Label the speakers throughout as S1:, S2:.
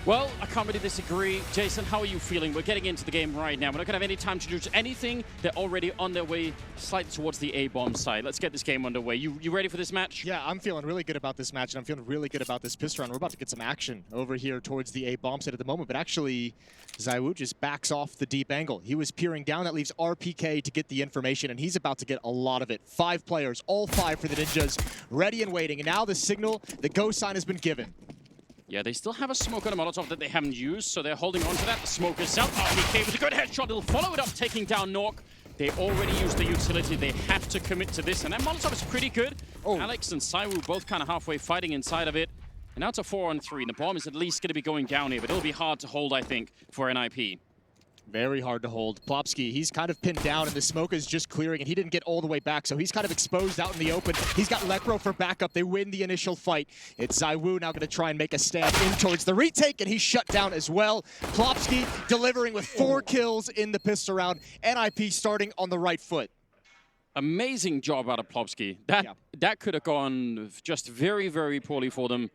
S1: Well, I can't really disagree. Jason, how are you feeling? We're getting into the game right now. We're not going to have any time to do anything. They're already on their way slightly towards the A-bomb side. Let's get this game underway. You ready for this match?
S2: Yeah, I'm feeling really good about this match, and I'm feeling really good about this pistol round. We're about to get some action over here towards the A-bomb side at the moment, but actually, ZywOo just backs off the deep angle. He was peering down. That leaves RPK to get the information, and he's about to get a lot of it. 5 players, all 5 for the Ninjas, ready and waiting. And now the signal, the go sign has been given.
S1: Yeah, they still have a smoke and a Molotov that they haven't used, so they're holding on to that. The smoke is out. RPK with a good headshot. They'll follow it up, taking down Nork. They already used the utility. They have to commit to this, and that Molotov is pretty good. Oh. Alex and ZywOo both kind of halfway fighting inside of it. And now it's a 4-on-3. The bomb is at least going to be going down here, but it'll be hard to hold, I think, for NIP.
S2: Very hard to hold. Plopsky, he's kind of pinned down, and the smoke is just clearing, and he didn't get all the way back, so he's kind of exposed out in the open. He's got Lekro for backup. They win the initial fight. It's ZywOo now going to try and make a stand in towards the retake, and he's shut down as well. Plopsky delivering with 4 kills in the pistol round. NIP starting on the right foot.
S1: Amazing job out of Plopsky. That could have gone just very, very poorly for them.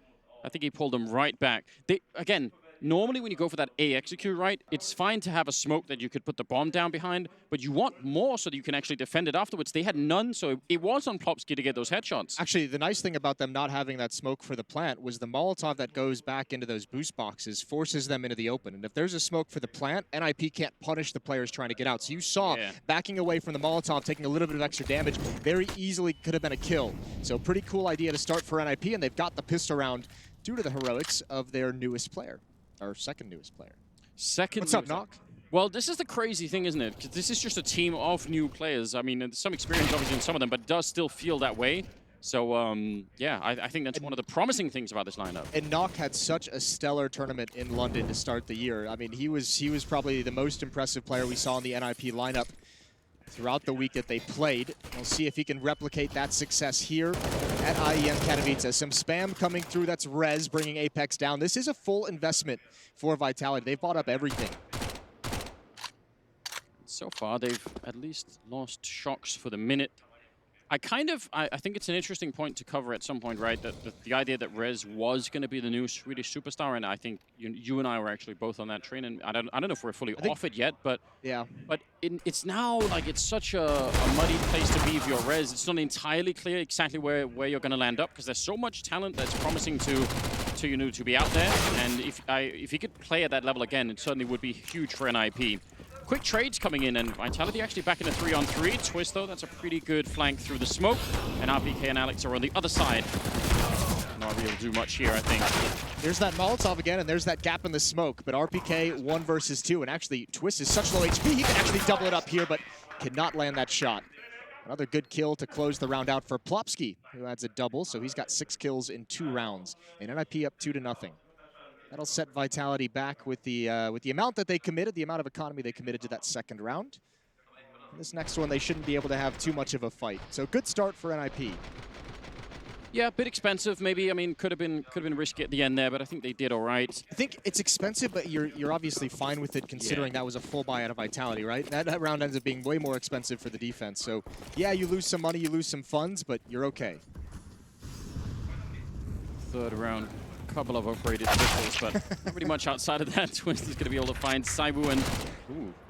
S1: I think he pulled them right back. Again, normally when you go for that A execute, right, it's fine to have a smoke that you could put the bomb down behind, but you want more so that you can actually defend it afterwards. They had none, so it was on Plopsky to get those headshots.
S2: Actually, the nice thing about them not having that smoke for the plant was the Molotov that goes back into those boost boxes forces them into the open. And if there's a smoke for the plant, NIP can't punish the players trying to get out. So you saw backing away from the Molotov, taking a little bit of extra damage, very easily could have been a kill. So pretty cool idea to start for NIP, and they've got the pistol round due to the heroics of their newest player. Our second newest player. What's up, Knock?
S1: Well, this is the crazy thing, isn't it? 'Cause this is just a team of new players. I mean, there's some experience obviously in some of them, but it does still feel that way. So, yeah, I think that's one of the promising things about this lineup.
S2: And Knock had such a stellar tournament in London to start the year. I mean, he was probably the most impressive player we saw in the NIP lineup throughout the week that they played. We'll see if he can replicate that success here at IEM Katowice. Some spam coming through. That's Rez bringing Apex down. This is a full investment for Vitality. They've bought up everything.
S1: So far, they've at least lost Shocks for the minute. I think it's an interesting point to cover at some point, right? That the idea that Rez was going to be the new Swedish superstar, and I think you and I were actually both on that train. And I don't know if we're fully off it yet, but
S2: yeah.
S1: But it's now like it's such a muddy place to be if you're Rez. It's not entirely clear exactly where you're going to land up because there's so much talent that's promising to be out there. And if he could play at that level again, it certainly would be huge for NIP. Quick trades coming in, and Vitality actually back in a 3-on-3. Twist, though, that's a pretty good flank through the smoke. And RPK and Alex are on the other side. Not really able to do much here, I think.
S2: There's that Molotov again, and there's that gap in the smoke. But RPK 1 versus 2, and actually Twist is such low HP, he can actually double it up here, but cannot land that shot. Another good kill to close the round out for Plopsky, who adds a double, so he's got 6 kills in 2 rounds. And NIP up 2-0. That'll set Vitality back with the amount that they committed, the amount of economy they committed to that second round. And this next one, they shouldn't be able to have too much of a fight. So good start for NIP.
S1: Yeah, a bit expensive, maybe. I mean, could have been risky at the end there, but I think they did all right.
S2: I think it's expensive, but you're obviously fine with it considering that was a full buy out of Vitality, right? That round ends up being way more expensive for the defense. So yeah, you lose some money, you lose some funds, but you're okay.
S1: Third round. Couple of upgraded pistols, but not pretty much outside of that. Twist is going to be able to find ZywOo, and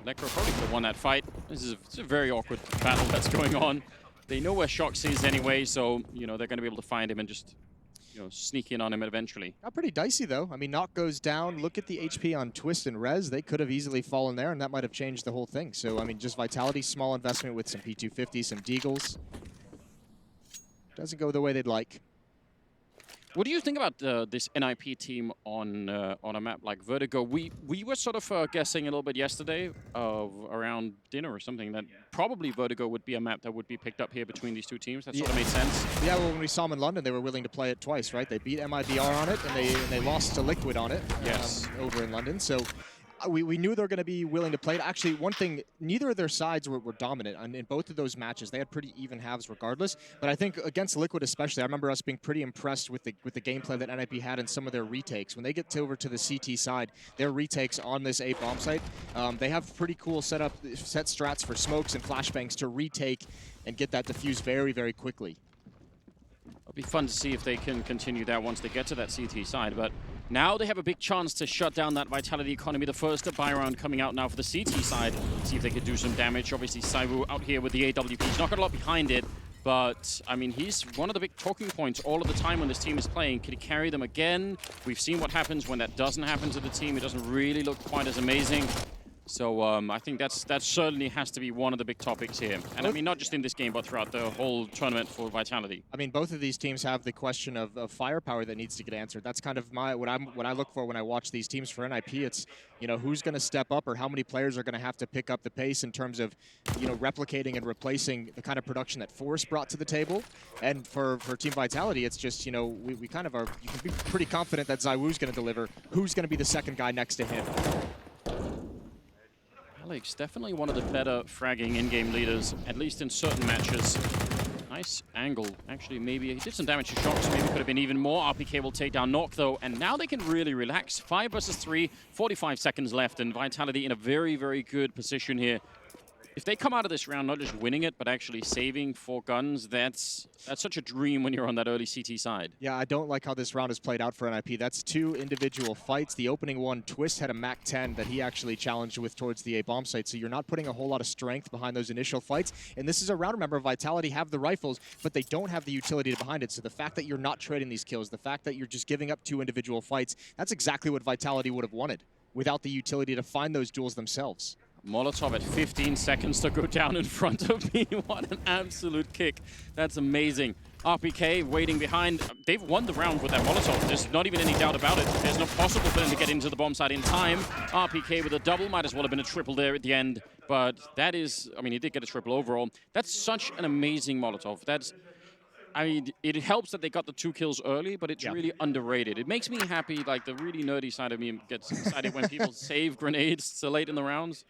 S1: Lekro probably could have won that fight. It's a very awkward battle that's going on. They know where Shox is anyway, so they're going to be able to find him and just sneak in on him eventually.
S2: Not pretty dicey though. I mean, Knock goes down. Look at the HP on Twist and Rez. They could have easily fallen there, and that might have changed the whole thing. So I mean, just Vitality, small investment with some P250, some Deagles. Doesn't go the way they'd like.
S1: What do you think about this NIP team on a map like Vertigo? We were sort of guessing a little bit yesterday around dinner or something that probably Vertigo would be a map that would be picked up here between these two teams. That sort of made sense.
S2: Yeah, well, when we saw them in London, they were willing to play it twice, right? They beat MIBR on it, and they lost to Liquid on it.
S1: Yes.
S2: Over in London. So we knew they were going to be willing to play it. Actually, one thing, neither of their sides were dominant. And in both of those matches, they had pretty even halves regardless. But I think against Liquid especially, I remember us being pretty impressed with the gameplay that NIP had in some of their retakes. When they get over to the CT side, their retakes on this A bomb site, they have pretty cool set strats for smokes and flashbangs to retake and get that defused very, very quickly.
S1: It'll be fun to see if they can continue that once they get to that CT side. But now they have a big chance to shut down that Vitality economy. The first buy round coming out now for the CT side. See if they could do some damage. Obviously, Saiwu out here with the AWP. He's not got a lot behind it. But, I mean, he's one of the big talking points all of the time when this team is playing. Can he carry them again? We've seen what happens when that doesn't happen to the team. It doesn't really look quite as amazing. So I think that certainly has to be one of the big topics here. And I mean, not just in this game, but throughout the whole tournament for Vitality.
S2: I mean, both of these teams have the question of firepower that needs to get answered. That's kind of what I look for when I watch these teams for NIP. It's, you know, who's going to step up or how many players are going to have to pick up the pace in terms of, you know, replicating and replacing the kind of production that Force brought to the table. And for Team Vitality, it's just, you know, we kind of are, you can be pretty confident that Zywoo's going to deliver. Who's going to be the second guy next to him?
S1: Alex, definitely one of the better fragging in-game leaders, at least in certain matches. Nice angle. Actually, maybe he did some damage to Shocks. Maybe could have been even more. RPK will take down Knock, though, and now they can really relax. 5 versus 3, 45 seconds left, and Vitality in a very, very good position here. If they come out of this round not just winning it, but actually saving 4 guns, that's such a dream when you're on that early CT side.
S2: Yeah, I don't like how this round has played out for NIP. That's 2 individual fights. The opening one, Twist had a MAC 10 that he actually challenged with towards the A bomb site, so you're not putting a whole lot of strength behind those initial fights. And this is a round, remember, Vitality have the rifles, but they don't have the utility behind it. So the fact that you're not trading these kills, the fact that you're just giving up 2 individual fights, that's exactly what Vitality would have wanted without the utility to find those duels themselves.
S1: Molotov at 15 seconds to go down in front of me. What an absolute kick. That's amazing. RPK waiting behind. They've won the round with that Molotov. There's not even any doubt about it. There's not possible for them to get into the bomb site in time. RPK with a double. Might as well have been a triple there at the end. But that is, I mean, he did get a triple overall. That's such an amazing Molotov. That's, I mean, it helps that they got the 2 kills early, but it's really underrated. It makes me happy, like the really nerdy side of me gets excited when people save grenades so late in the rounds.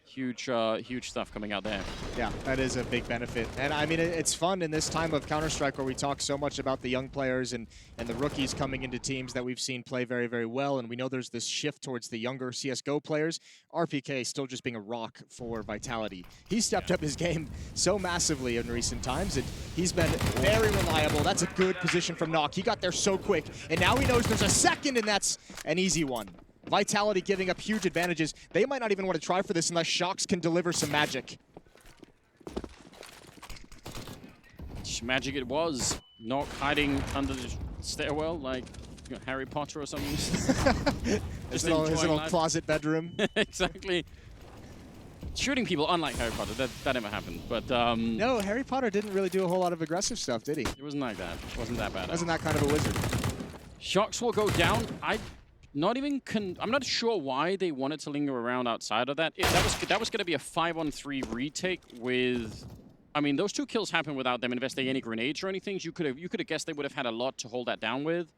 S1: Huge stuff coming out there.
S2: Yeah, that is a big benefit. And I mean, it's fun in this time of Counter-Strike where we talk so much about the young players and the rookies coming into teams that we've seen play very, very well. And we know there's this shift towards the younger CSGO players. RPK still just being a rock for Vitality. He stepped up his game so massively in recent times, and he's been very reliable. That's a good position from Knock. He got there so quick, and now he knows there's a second, and that's an easy one. Vitality giving up huge advantages. They might not even want to try for this unless Shocks can deliver some magic.
S1: Magic it was. Knock hiding under the stairwell like, you know, Harry Potter or something.
S2: his little closet bedroom.
S1: Exactly. Shooting people, unlike Harry Potter, that never happened. But
S2: no, Harry Potter didn't really do a whole lot of aggressive stuff, did he?
S1: It wasn't like that. It wasn't that bad.
S2: Wasn't that kind of a wizard.
S1: Shocks will go down. I'm not sure why they wanted to linger around outside of that. That was going to be a 5-on-3 retake with. I mean, those 2 kills happened without them investing any grenades or anything. You could have guessed they would have had a lot to hold that down with.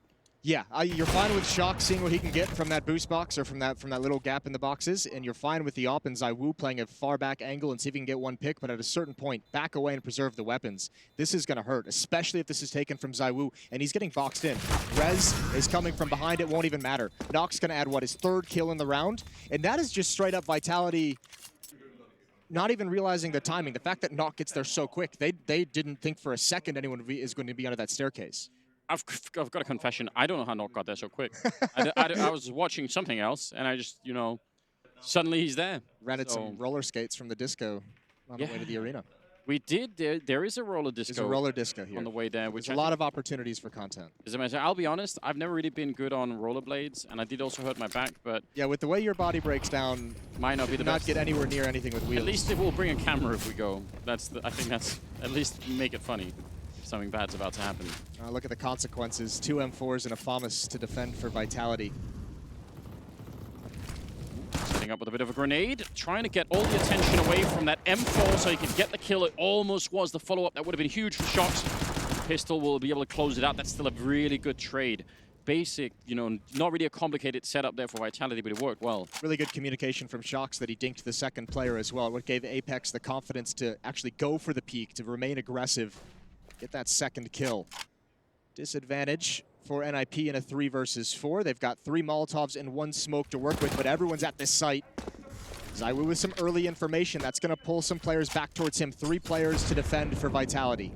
S2: Yeah, you're fine with Shock seeing what he can get from that boost box or from that little gap in the boxes, and you're fine with the op and Zywoo playing a far back angle and see if he can get one pick, but at a certain point, back away and preserve the weapons. This is going to hurt, especially if this is taken from Zywoo, and he's getting boxed in. Rez is coming from behind, it won't even matter. Knock's going to add, what, his 3rd kill in the round? And that is just straight up Vitality not even realizing the timing. The fact that Knock gets there so quick, they didn't think for a second anyone is going to be under that staircase.
S1: I've got a confession. I don't know how Knock got there so quick. I was watching something else, and I just, you know, suddenly he's there.
S2: Rented some roller skates from the disco on the way to the arena.
S1: We did. There is a roller disco.
S2: There's a roller disco here
S1: on the way there. Which
S2: There's a lot of opportunities for content.
S1: As I mentioned, I'll be honest, I've never really been good on rollerblades, and I did also hurt my back, but...
S2: Yeah, with the way your body breaks down,
S1: might not be the
S2: best.
S1: best.
S2: Not get anywhere near anything with wheels.
S1: At least it will bring a camera if we go. I think that's, at least make it funny. Something bad's about to happen.
S2: Look at the consequences. 2 M4s and a FAMAS to defend for Vitality.
S1: Setting up with a bit of a grenade, trying to get all the attention away from that M4 so he can get the kill. It almost was the follow-up. That would have been huge for Shocks. Pistol will be able to close it out. That's still a really good trade. Basic, you know, not really a complicated setup there for Vitality, but it worked well.
S2: Really good communication from Shocks that he dinked the 2nd player as well. What gave Apex the confidence to actually go for the peak, to remain aggressive. Get that 2nd kill. Disadvantage for NIP in a 3 versus 4. They've got 3 Molotovs and 1 smoke to work with, but everyone's at this site. Zywoo with some early information. That's going to pull some players back towards him. 3 players to defend for Vitality.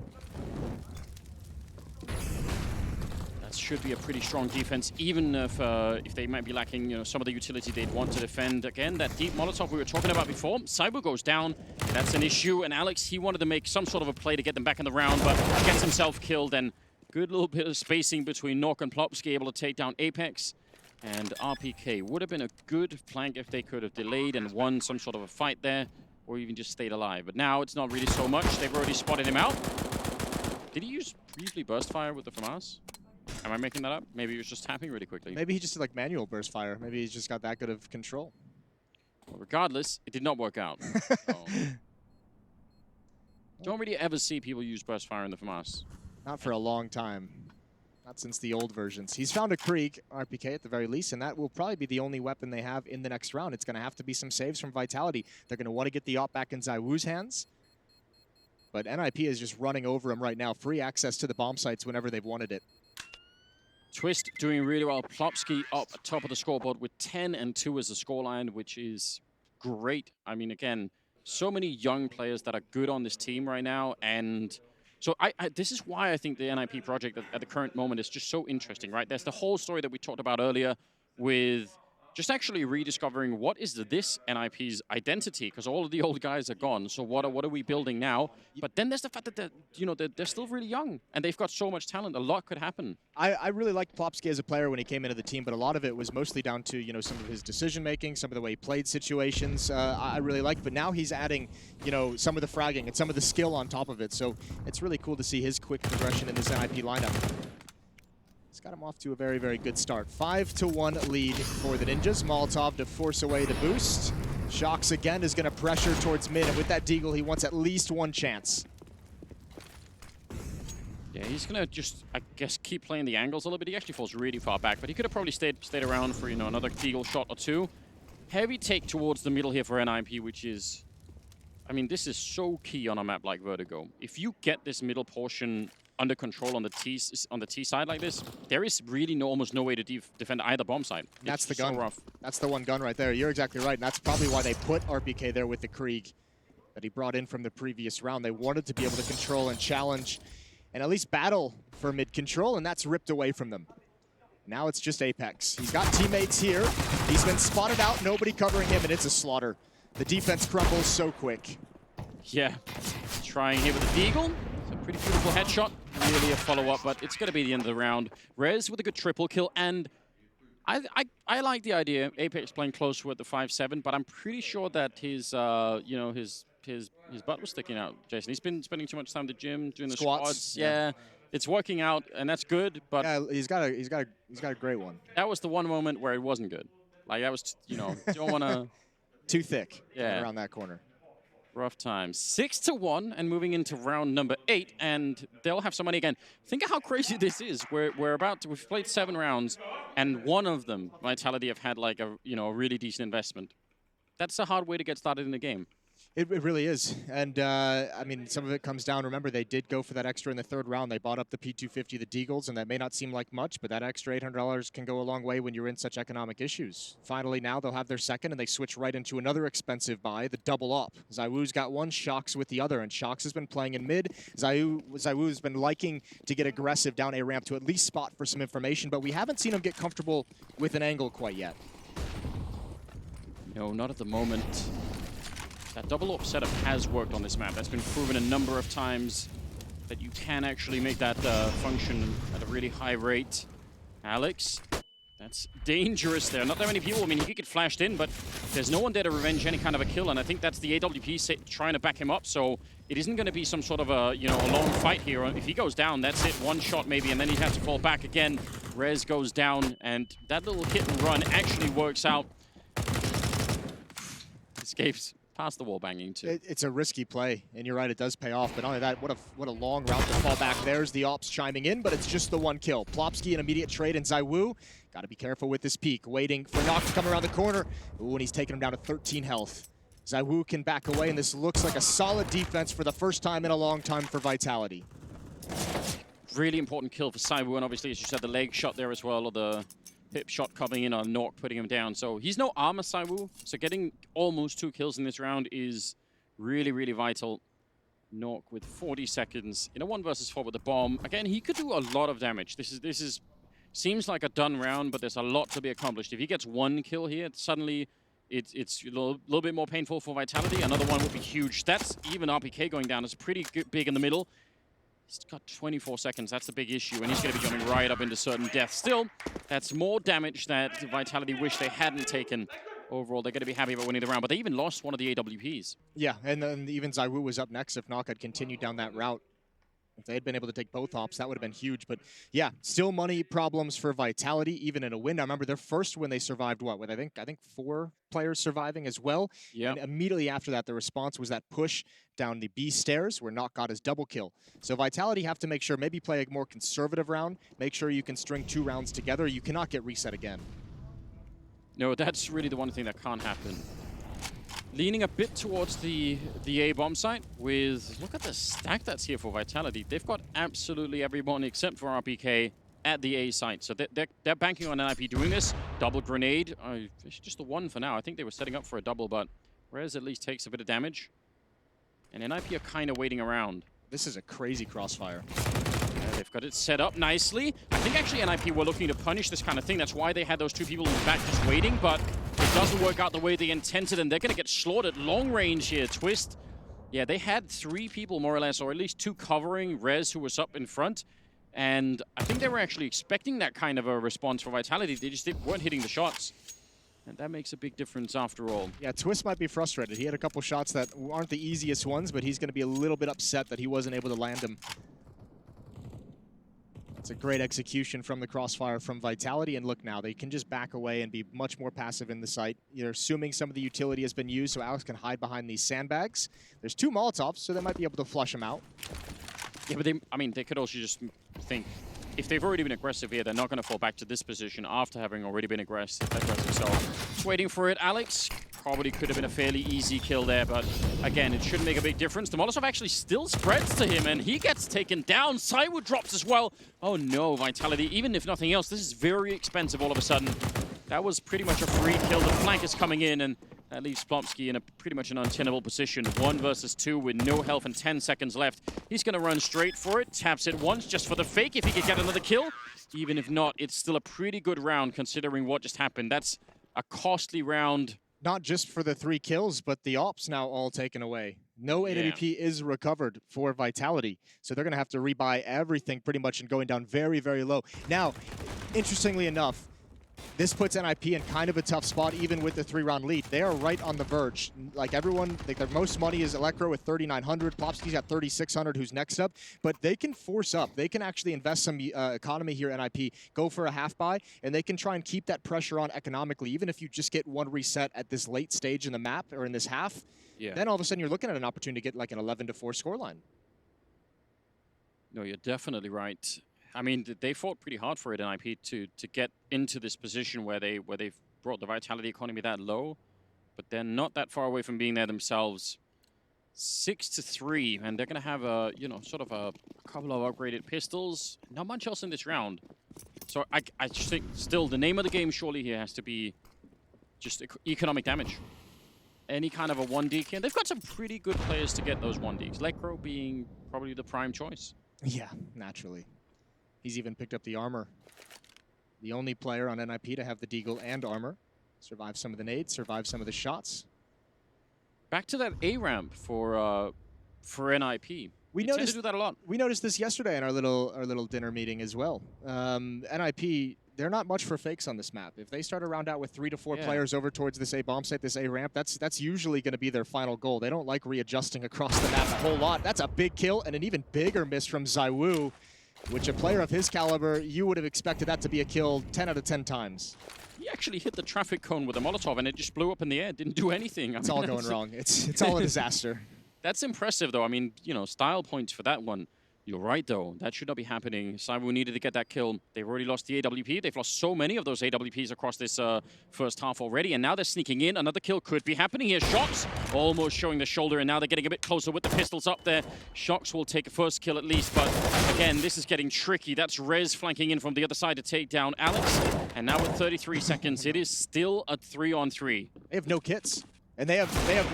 S1: should be a pretty strong defense, even if they might be lacking, you know, some of the utility they'd want to defend. Again, that deep Molotov we were talking about before, Cyber goes down. That's an issue, and Alex, he wanted to make some sort of a play to get them back in the round, but gets himself killed, and good little bit of spacing between Nok and Plopsky, able to take down Apex. And RPK would have been a good flank if they could have delayed and won some sort of a fight there, or even just stayed alive. But now it's not really so much. They've already spotted him out. Did he use briefly burst fire with the FAMAS? Am I making that up? Maybe he was just tapping really quickly.
S2: Maybe he just did like manual burst fire. Maybe he's just got that good of control.
S1: Well, regardless, it did not work out. So. Don't really ever see people use burst fire in the FAMAS.
S2: Not for a long time. Not since the old versions. He's found a Krieg, RPK at the very least, and that will probably be the only weapon they have in the next round. It's going to have to be some saves from Vitality. They're going to want to get the op back in ZywOo's hands. But NIP is just running over him right now. Free access to the bomb sites whenever they've wanted it.
S1: Twist doing really well. Plopsky up top of the scoreboard with 10 and 2 as the scoreline, which is great. I mean, again, so many young players that are good on this team right now, and so this is why I think the NIP project at the current moment is just so interesting, right? There's the whole story that we talked about earlier with just actually rediscovering what is this NIP's identity, because all of the old guys are gone. So what are we building now? But then there's the fact that they're still really young and they've got so much talent. A lot could happen.
S2: I really liked Plopsky as a player when he came into the team, but a lot of it was mostly down to some of his decision making, some of the way he played situations. I really liked, but now he's adding some of the fragging and some of the skill on top of it. So it's really cool to see his quick progression in this NIP lineup. It's got him off to a very, very good start. 5-1 lead for the Ninjas. Molotov to force away the boost. Shox again is going to pressure towards mid, and with that Deagle, he wants at least one chance.
S1: Yeah, he's going to just, I guess, keep playing the angles a little bit. He actually falls really far back, but he could have probably stayed around for, another Deagle shot or two. Heavy take towards the middle here for NIP, which is, I mean, this is so key on a map like Vertigo. If you get this middle portion under control on the T side like this, there is really almost no way to defend either bomb side.
S2: That's the gun.
S1: So rough.
S2: That's the one gun right there. You're exactly right, and that's probably why they put RPK there with the Krieg that he brought in from the previous round. They wanted to be able to control and challenge and at least battle for mid control, and that's ripped away from them. Now it's just Apex. He's got teammates here. He's been spotted out, nobody covering him, and it's a slaughter. The defense crumbles so quick.
S1: Yeah, trying here with the Deagle. It's a pretty beautiful headshot. Really a follow-up, but it's going to be the end of the round. Rez with a good triple kill, and I like the idea. Apex playing close with the 5-7, but I'm pretty sure that his butt was sticking out. Jason, he's been spending too much time at the gym doing the squats. Yeah, it's working out, and that's good. But
S2: yeah, he's got a great one.
S1: That was the one moment where it wasn't good. Like that was, you don't want to
S2: too thick. Around that corner.
S1: Rough times. 6-1 and moving into round number 8, and they'll have some money again. Think of how crazy this is. We've played 7 rounds, and one of them, Vitality, have had like a really decent investment. That's a hard way to get started in the game.
S2: It really is, and I mean, some of it comes down. Remember, they did go for that extra in the 3rd round. They bought up the P250, the Deagles, and that may not seem like much, but that extra $800 can go a long way when you're in such economic issues. Finally, now they'll have their second, and they switch right into another expensive buy, the double up. ZywOo's got one, Shox with the other, and Shox has been playing in mid. ZywOo's been liking to get aggressive down A ramp to at least spot for some information, but we haven't seen him get comfortable with an angle quite yet.
S1: No, not at the moment. That double up setup has worked on this map. That's been proven a number of times that you can actually make that function at a really high rate. Alex, that's dangerous there. Not that many people. I mean, he could get flashed in, but there's no one there to revenge any kind of a kill, and I think that's the AWP trying to back him up, so it isn't going to be some sort of a long fight here. If he goes down, that's it. One shot maybe, and then he'd have to fall back again. Rez goes down, and that little hit and run actually works out. Escapes past the wall banging too.
S2: It's a risky play, and you're right, it does pay off. But not only that, what a long route to fall back. There's the ops chiming in, but it's just the one kill. Plopsky an immediate trade, and ZywOo got to be careful with this peek, waiting for Nok to come around the corner. Ooh, and he's taking him down to 13 health. ZywOo can back away, and this looks like a solid defense for the first time in a long time for Vitality.
S1: Really important kill for ZywOo, and obviously, as you said, the leg shot there as well, or the hip shot coming in on Nok, putting him down. So he's no armor, ZywOo. So getting almost 2 kills in this round is really, really vital. Nok with 40 seconds in a 1 versus 4 with the bomb. Again, he could do a lot of damage. This is seems like a done round, but there's a lot to be accomplished. If he gets one kill here, suddenly it's a little bit more painful for Vitality. Another one would be huge. That's even RPK going down is pretty big in the middle. He's got 24 seconds. That's the big issue, and he's going to be jumping right up into certain death. Still, that's more damage that Vitality wish they hadn't taken. Overall, they're going to be happy about winning the round, but they even lost one of the AWPs.
S2: Yeah, and then even ZywOo was up next if Knock had continued down that route. If they had been able to take both ops, that would have been huge. But yeah, still money problems for Vitality, even in a win. I remember their first win, they survived what? With I think 4 players surviving as well.
S1: Yeah.
S2: And immediately after that, the response was that push down the B stairs where Knock got his double kill. So Vitality have to make sure, maybe play a more conservative round, make sure you can string 2 rounds together. You cannot get reset again.
S1: No, that's really the one thing that can't happen. Leaning a bit towards the A bomb site with, look at the stack that's here for Vitality. They've got absolutely everyone except for RPK at the A site. So they're banking on NIP doing this. Double grenade, it's just the one for now. I think they were setting up for a double, but Rez at least takes a bit of damage. And NIP are kind of waiting around.
S2: This is a crazy crossfire.
S1: Yeah, they've got it set up nicely. I think actually NIP were looking to punish this kind of thing. That's why they had those 2 people in the back just waiting, but it doesn't work out the way they intended, and they're going to get slaughtered long range here. Twist. Yeah, they had 3 people more or less, or at least 2 covering Rez, who was up in front. And I think they were actually expecting that kind of a response for Vitality. They just weren't hitting the shots. And that makes a big difference after all.
S2: Yeah, Twist might be frustrated. He had a couple shots that aren't the easiest ones, but he's going to be a little bit upset that he wasn't able to land them. It's a great execution from the crossfire from Vitality, and look now, they can just back away and be much more passive in the site. You're assuming some of the utility has been used, so Alex can hide behind these sandbags. There's 2 Molotovs, so they might be able to flush them out.
S1: Yeah, but they could also just think, if they've already been aggressive here, they're not going to fall back to this position after having already been aggressive. So, just waiting for it. Alex probably could have been a fairly easy kill there, but again, it shouldn't make a big difference. The Molotov actually still spreads to him, and he gets taken down. ZywOo drops as well. Oh no, Vitality, even if nothing else, this is very expensive all of a sudden. That was pretty much a free kill. The flank is coming in, and that leaves Plopsky in a pretty much an untenable position. 1 versus 2 with no health and 10 seconds left. He's going to run straight for it. Taps it once just for the fake if he could get another kill. Even if not, it's still a pretty good round considering what just happened. That's a costly round.
S2: Not just for the 3 kills, but the ops now all taken away. No AWP is recovered for Vitality, so they're going to have to rebuy everything pretty much and going down very, very low. Now, interestingly enough, this puts NIP in kind of a tough spot, even with the 3-round lead. They are right on the verge. Like everyone, their most money is Electro with 3,900. Plopsky's got 3,600, who's next up. But they can force up. They can actually invest some economy here, NIP, go for a half buy, and they can try and keep that pressure on economically. Even if you just get 1 reset at this late stage in the map or in this half, then all of a sudden you're looking at an opportunity to get like an 11-4 scoreline.
S1: No, you're definitely right. I mean, they fought pretty hard for it, NIP, to get into this position where they've brought the Vitality economy that low, but they're not that far away from being there themselves. 6-3, and they're going to have a, sort of a couple of upgraded pistols. Not much else in this round. So I just think still the name of the game surely here has to be just economic damage. Any kind of a 1D kill. They've got some pretty good players to get those 1Ds. Lekro being probably the prime choice.
S2: Yeah, naturally. He's even picked up the armor. The only player on NIP to have the deagle and armor. Survive some of the nades, survive some of the shots.
S1: Back to that A ramp for NIP. We tend to do that a lot.
S2: We noticed this yesterday in our little dinner meeting as well. NIP, they're not much for fakes on this map. If they start a round out with 3 to 4 players over towards this A bomb site, this A ramp, that's usually going to be their final goal. They don't like readjusting across the map a whole lot. That's a big kill and an even bigger miss from ZywOo, which a player of his caliber, you would have expected that to be a kill 10 out of 10 times.
S1: He actually hit the traffic cone with a Molotov and it just blew up in the air. Didn't do anything.
S2: It's all going wrong. It's all a disaster.
S1: That's impressive, though. I mean, style points for that one. You're right, though. That should not be happening. ZywOo needed to get that kill. They've already lost the AWP. They've lost so many of those AWPs across this first half already, and now they're sneaking in. Another kill could be happening here. Shox almost showing the shoulder, and now they're getting a bit closer with the pistols up there. Shox will take a first kill at least, but again, this is getting tricky. That's Rez flanking in from the other side to take down Alex, and now with 33 seconds, it is still a 3-on-3.
S2: They have no kits, and they have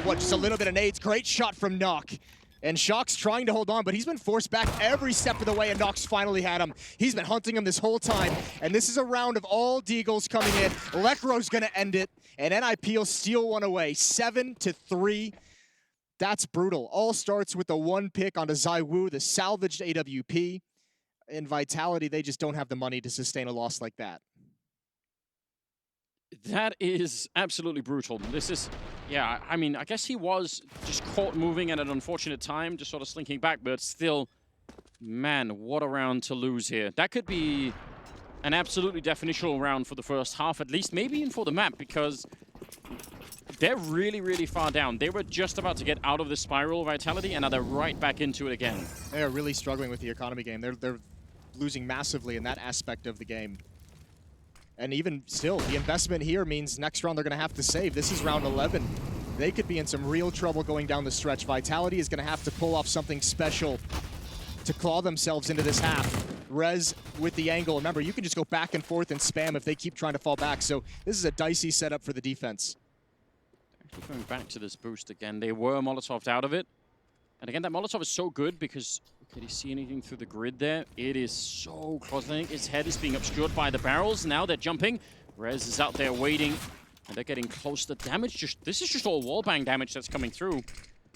S2: what, just a little bit of nades. Great shot from Knock. And Shock's trying to hold on, but he's been forced back every step of the way, and Nox finally had him. He's been hunting him this whole time, and this is a round of all Deagles coming in. Lekro's gonna end it, and NIP will steal one away, 7-3. That's brutal. All starts with the one pick onto ZywOo, the salvaged AWP. In Vitality, they just don't have the money to sustain a loss like that.
S1: That is absolutely brutal. This is, yeah, I mean, I guess he was just caught moving at an unfortunate time, just sort of slinking back, but still, man, what a round to lose here. That could be an absolutely definitional round for the first half, at least, maybe even for the map, because they're really, really far down. They were just about to get out of the spiral of Vitality, and now they're right back into it again.
S2: They're really struggling with the economy game. They're losing massively in that aspect of the game. And even still, the investment here means next round they're going to have to save. This is round 11. They could be in some real trouble going down the stretch. Vitality is going to have to pull off something special to claw themselves into this half. Rez with the angle. Remember, you can just go back and forth and spam if they keep trying to fall back. So this is a dicey setup for the defense.
S1: Actually going back to this boost again. They were Molotov'd out of it. And again, that Molotov is so good because, can you see anything through the grid there? It is so close. I think his head is being obscured by the barrels. Now they're jumping. Rez is out there waiting, and they're getting close to damage. This is just all wallbang damage that's coming through.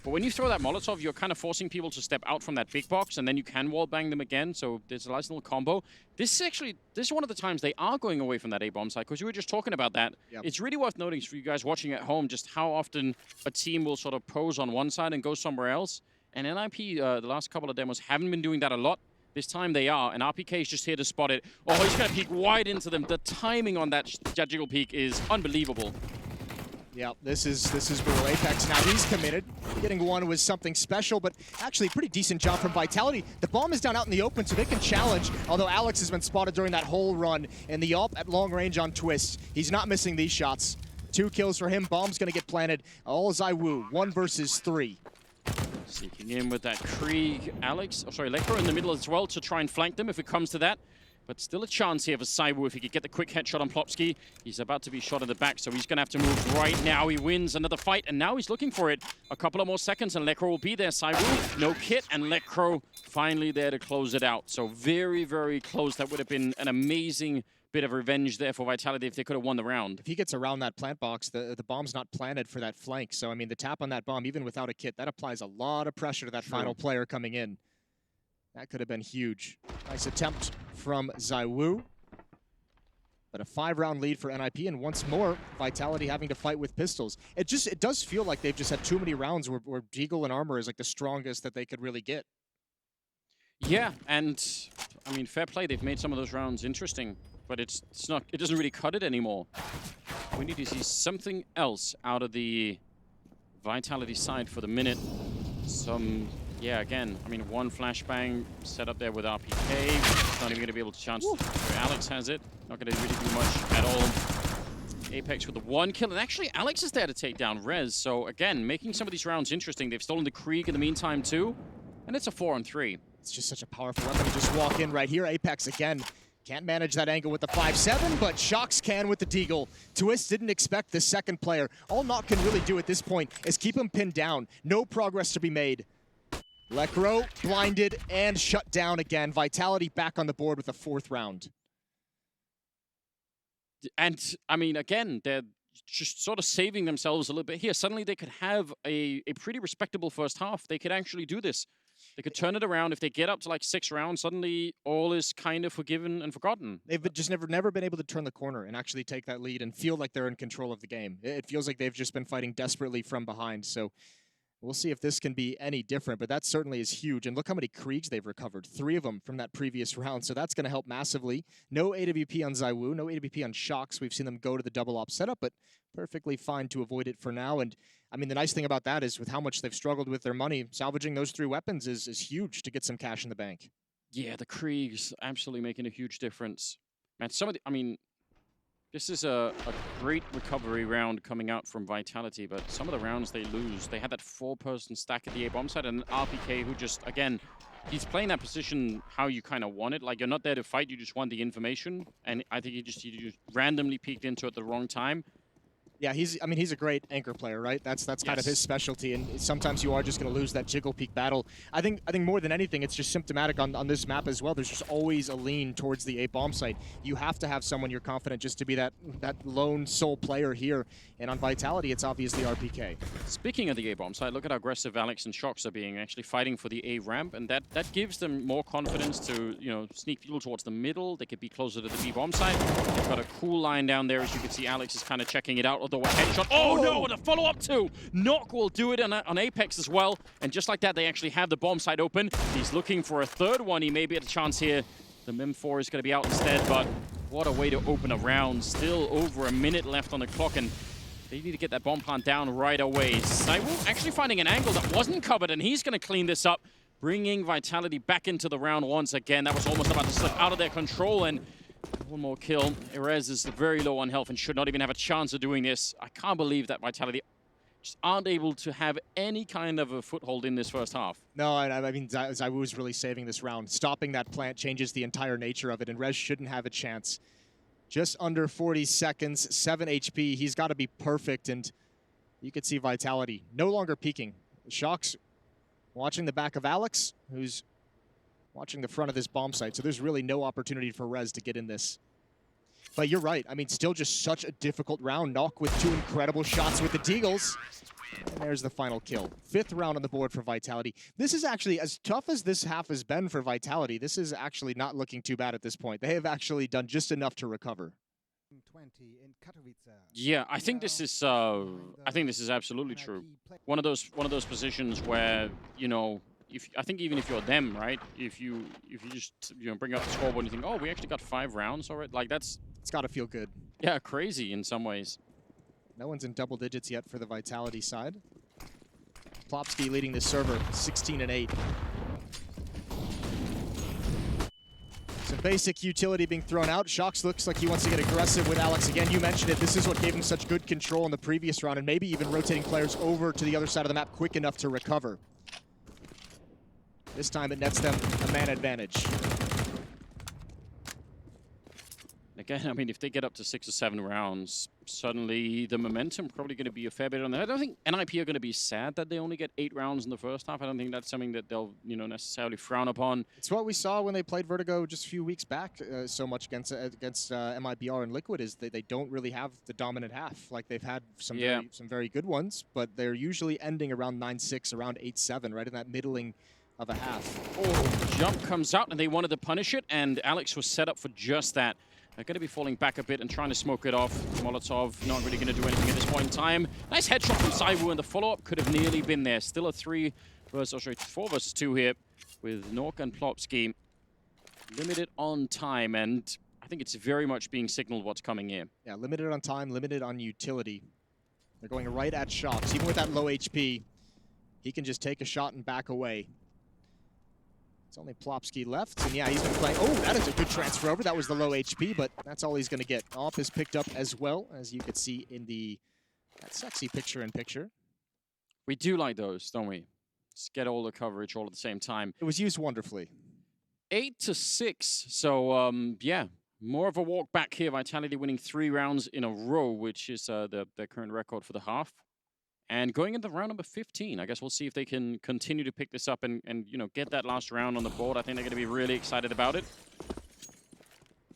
S1: But when you throw that Molotov, you're kind of forcing people to step out from that big box, and then you can wallbang them again, so there's a nice little combo. This is one of the times they are going away from that A-bomb side, because you were just talking about that.
S2: Yep.
S1: It's really worth noting for you guys watching at home just how often a team will sort of pose on one side and go somewhere else. And NIP, the last couple of demos, haven't been doing that a lot. This time they are, and RPK is just here to spot it. Oh, he's going to peek wide into them. The timing on that jiggle peek is unbelievable.
S2: Yeah, this is brutal. Apex now, he's committed. Getting one was something special, but actually pretty decent job from Vitality. The bomb is down out in the open, so they can challenge, although Alex has been spotted during that whole run. And the AWP at long range on Twist. He's not missing these shots. 2 kills for him. Bomb's going to get planted. All ZywOo, 1 versus 3.
S1: Seeking in with that Krieg. Lekro in the middle as well to try and flank them if it comes to that. But still a chance here for ZywOo if he could get the quick headshot on Plopsky. He's about to be shot in the back, so he's going to have to move right now. He wins another fight, and now he's looking for it. A couple of more seconds, and Lekro will be there. ZywOo, no kit, and Lekro finally there to close it out. So very, very close. That would have been an amazing bit of revenge there for Vitality if they could have won the round.
S2: If he gets around that plant box, the bomb's not planted for that flank. So, I mean, the tap on that bomb, even without a kit, that applies a lot of pressure to that final player coming in. That could have been huge. Nice attempt from ZywOo. But a 5-round lead for NIP, and once more, Vitality having to fight with pistols. It does feel like they've just had too many rounds where Deagle and Armor is like the strongest that they could really get.
S1: Yeah, and I mean, fair play. They've made some of those rounds interesting, but it doesn't really cut it anymore. We need to see something else out of the Vitality side for the minute. Yeah, again, I mean, one flashbang set up there with RPK. Not even going to be able to chance. Alex has it. Not going to really do much at all. Apex with the 1 kill. And actually, Alex is there to take down Rez. So, again, making some of these rounds interesting. They've stolen the Krieg in the meantime, too. And it's a 4-on-3. It's
S2: just such a powerful weapon to just walk in right here. Apex, again, can't manage that angle with the 5-7, but Shocks can with the Deagle. Twist didn't expect the second player. All Nock can really do at this point is keep him pinned down. No progress to be made. Lekro blinded and shut down again. Vitality back on the board with the 4th round.
S1: And, I mean, again, they're just sort of saving themselves a little bit here. Suddenly they could have a pretty respectable first half. They could actually do this. They could turn it around. If they get up to like 6 rounds, suddenly all is kind of forgiven and forgotten.
S2: They've just never been able to turn the corner and actually take that lead and feel like they're in control of the game. It feels like they've just been fighting desperately from behind. So we'll see if this can be any different, but that certainly is huge. And look how many Kriegs they've recovered. 3 of them from that previous round, so that's going to help massively. No AWP on ZywOo, no AWP on Shocks. We've seen them go to the double op setup, but perfectly fine to avoid it for now. And I mean, the nice thing about that is with how much they've struggled with their money, salvaging those 3 weapons is huge to get some cash in the bank.
S1: Yeah, the Kriegs absolutely making a huge difference. Man, I mean, this is a great recovery round coming out from Vitality, but some of the rounds they lose, they had that 4-person stack at the A-bomb side, and RPK who just, again, he's playing that position how you kind of want it. Like, you're not there to fight, you just want the information, and I think he just randomly peeked into it at the wrong time.
S2: Yeah, he's a great anchor player, right? That's kind of his specialty, and sometimes you are just going to lose that jiggle peak battle. I think more than anything, it's just symptomatic on this map as well. There's just always a lean towards the A bomb site. You have to have someone you're confident just to be that lone sole player here, and on Vitality, it's obviously RPK.
S1: Speaking of the A bomb site, look at how aggressive Alex and Shox are being, actually fighting for the A ramp, and that gives them more confidence to sneak people towards the middle. They could be closer to the B bomb site. They've got a cool line down there, as you can see. Alex is kind of checking it out. Although a headshot. Oh no, and a follow-up too. Knock will do it on Apex as well. And just like that, they actually have the bomb site open. He's looking for a third one. He may be at a chance here. The MIM4 is going to be out instead, but what a way to open a round. Still over a minute left on the clock, and they need to get that bomb plant down right away. Saiwu actually finding an angle that wasn't covered, and he's going to clean this up, bringing Vitality back into the round once again. That was almost about to slip out of their control, and one more kill. Erez is very low on health and should not even have a chance of doing this. I can't believe that Vitality just aren't able to have any kind of a foothold in this first half.
S2: No, I mean, Zaiwu is really saving this round. Stopping that plant changes the entire nature of it, and Rez shouldn't have a chance. Just under 40 seconds, 7 HP. He's got to be perfect, and you could see Vitality no longer peeking. Shox watching the back of Alex, who's watching the front of this bomb site, so there's really no opportunity for Rez to get in this. But you're right. I mean, still just such a difficult round. Knock with 2 incredible shots with the Deagles. And there's the final kill. 5th round on the board for Vitality. This is actually, as tough as this half has been for Vitality, this is actually not looking too bad at this point. They have actually done just enough to recover.
S3: In Katowice.
S1: Yeah, I think this is absolutely true. One of those positions where, I think even if you're them, right? If you just bring up the scoreboard and you think, oh, we actually got 5 rounds already, like it's
S2: got to feel good.
S1: Yeah, crazy in some ways.
S2: No one's in double digits yet for the Vitality side. Plopsky leading this server, 16-8. Some basic utility being thrown out. Shox looks like he wants to get aggressive with Alex again. You mentioned it. This is what gave him such good control in the previous round, and maybe even rotating players over to the other side of the map quick enough to recover. This time it nets them a man advantage.
S1: Again, I mean, if they get up to 6 or 7 rounds, suddenly the momentum probably going to be a fair bit on there. I don't think NIP are going to be sad that they only get 8 rounds in the first half. I don't think that's something that they'll, necessarily frown upon.
S2: It's what we saw when they played Vertigo just a few weeks back so much against MIBR and Liquid is they don't really have the dominant half. Like, they've had some very good ones, but they're usually ending around 9-6, around 8-7, right in that middling of a half.
S1: Oh, jump comes out, and they wanted to punish it, and Alex was set up for just that. They're going to be falling back a bit and trying to smoke it off. Molotov not really going to do anything at this point in time. Nice headshot from Saiwu, and the follow-up could have nearly been there. Still a 4 versus 2 here with Nork and Plopsky. Limited on time, and I think it's very much being signaled what's coming here.
S2: Yeah, limited on time, limited on utility. They're going right at Shox. Even with that low HP, he can just take a shot and back away. It's only Plopsky left, and yeah, he's been playing. Oh, that is a good transfer over. That was the low HP, but that's all he's going to get. Off is picked up as well, as you could see in that sexy picture-in-picture.
S1: We do like those, don't we? Just get all the coverage all at the same time.
S2: It was used wonderfully.
S1: 8-6, so yeah, more of a walk back here. Vitality winning 3 rounds in a row, which is their current record for the half. And going into round number 15, I guess we'll see if they can continue to pick this up and get that last round on the board. I think they're going to be really excited about it.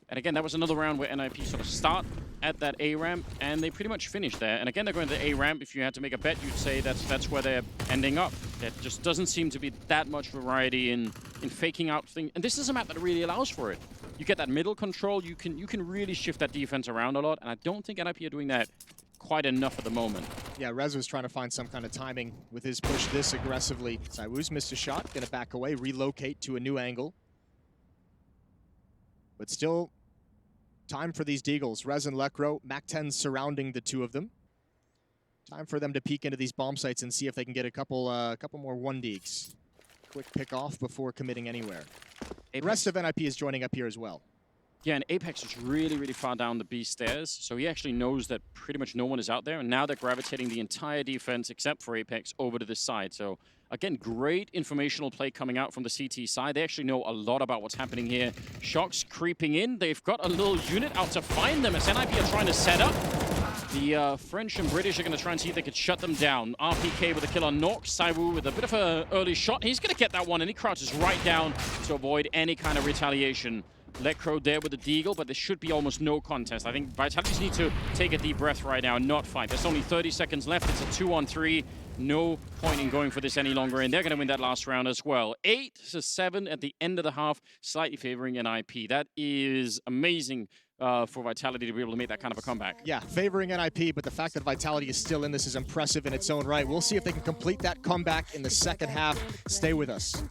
S1: And again, that was another round where NIP sort of start at that A ramp, and they pretty much finish there. And again, they're going to the A ramp. If you had to make a bet, you'd say that's where they're ending up. There just doesn't seem to be that much variety in faking out things. And this is a map that really allows for it. You get that middle control. You can really shift that defense around a lot. And I don't think NIP are doing that quite enough at the moment.
S2: Yeah, Rez was trying to find some kind of timing with his push this aggressively. Saiwu's missed a shot, gonna back away, relocate to a new angle. But still, time for these Deagles. Rez and Lekro, MAC-10 surrounding the 2 of them. Time for them to peek into these bomb sites and see if they can get a couple more 1-deags. Quick pick off before committing anywhere. The rest of NIP is joining up here as well.
S1: Yeah, and Apex is really, really far down the B stairs, so he actually knows that pretty much no one is out there, and now they're gravitating the entire defense, except for Apex, over to this side. So, again, great informational play coming out from the CT side. They actually know a lot about what's happening here. Shox creeping in. They've got a little unit out to find them as NIP are trying to set up. The French and British are going to try and see if they could shut them down. RPK with a kill on Nork. Saiwu with a bit of an early shot. He's going to get that one, and he crouches right down to avoid any kind of retaliation. Lecro there with the deagle, but there should be almost no contest. I think Vitality just need to take a deep breath right now and not fight. There's only 30 seconds left. It's a 2-on-3. No point in going for this any longer, and they're going to win that last round as well. 8-7 at the end of the half, slightly favoring NIP. That is amazing for Vitality to be able to make that kind of a comeback.
S2: Yeah, favoring NIP, but the fact that Vitality is still in this is impressive in its own right. We'll see if they can complete that comeback in the second half. Stay with us.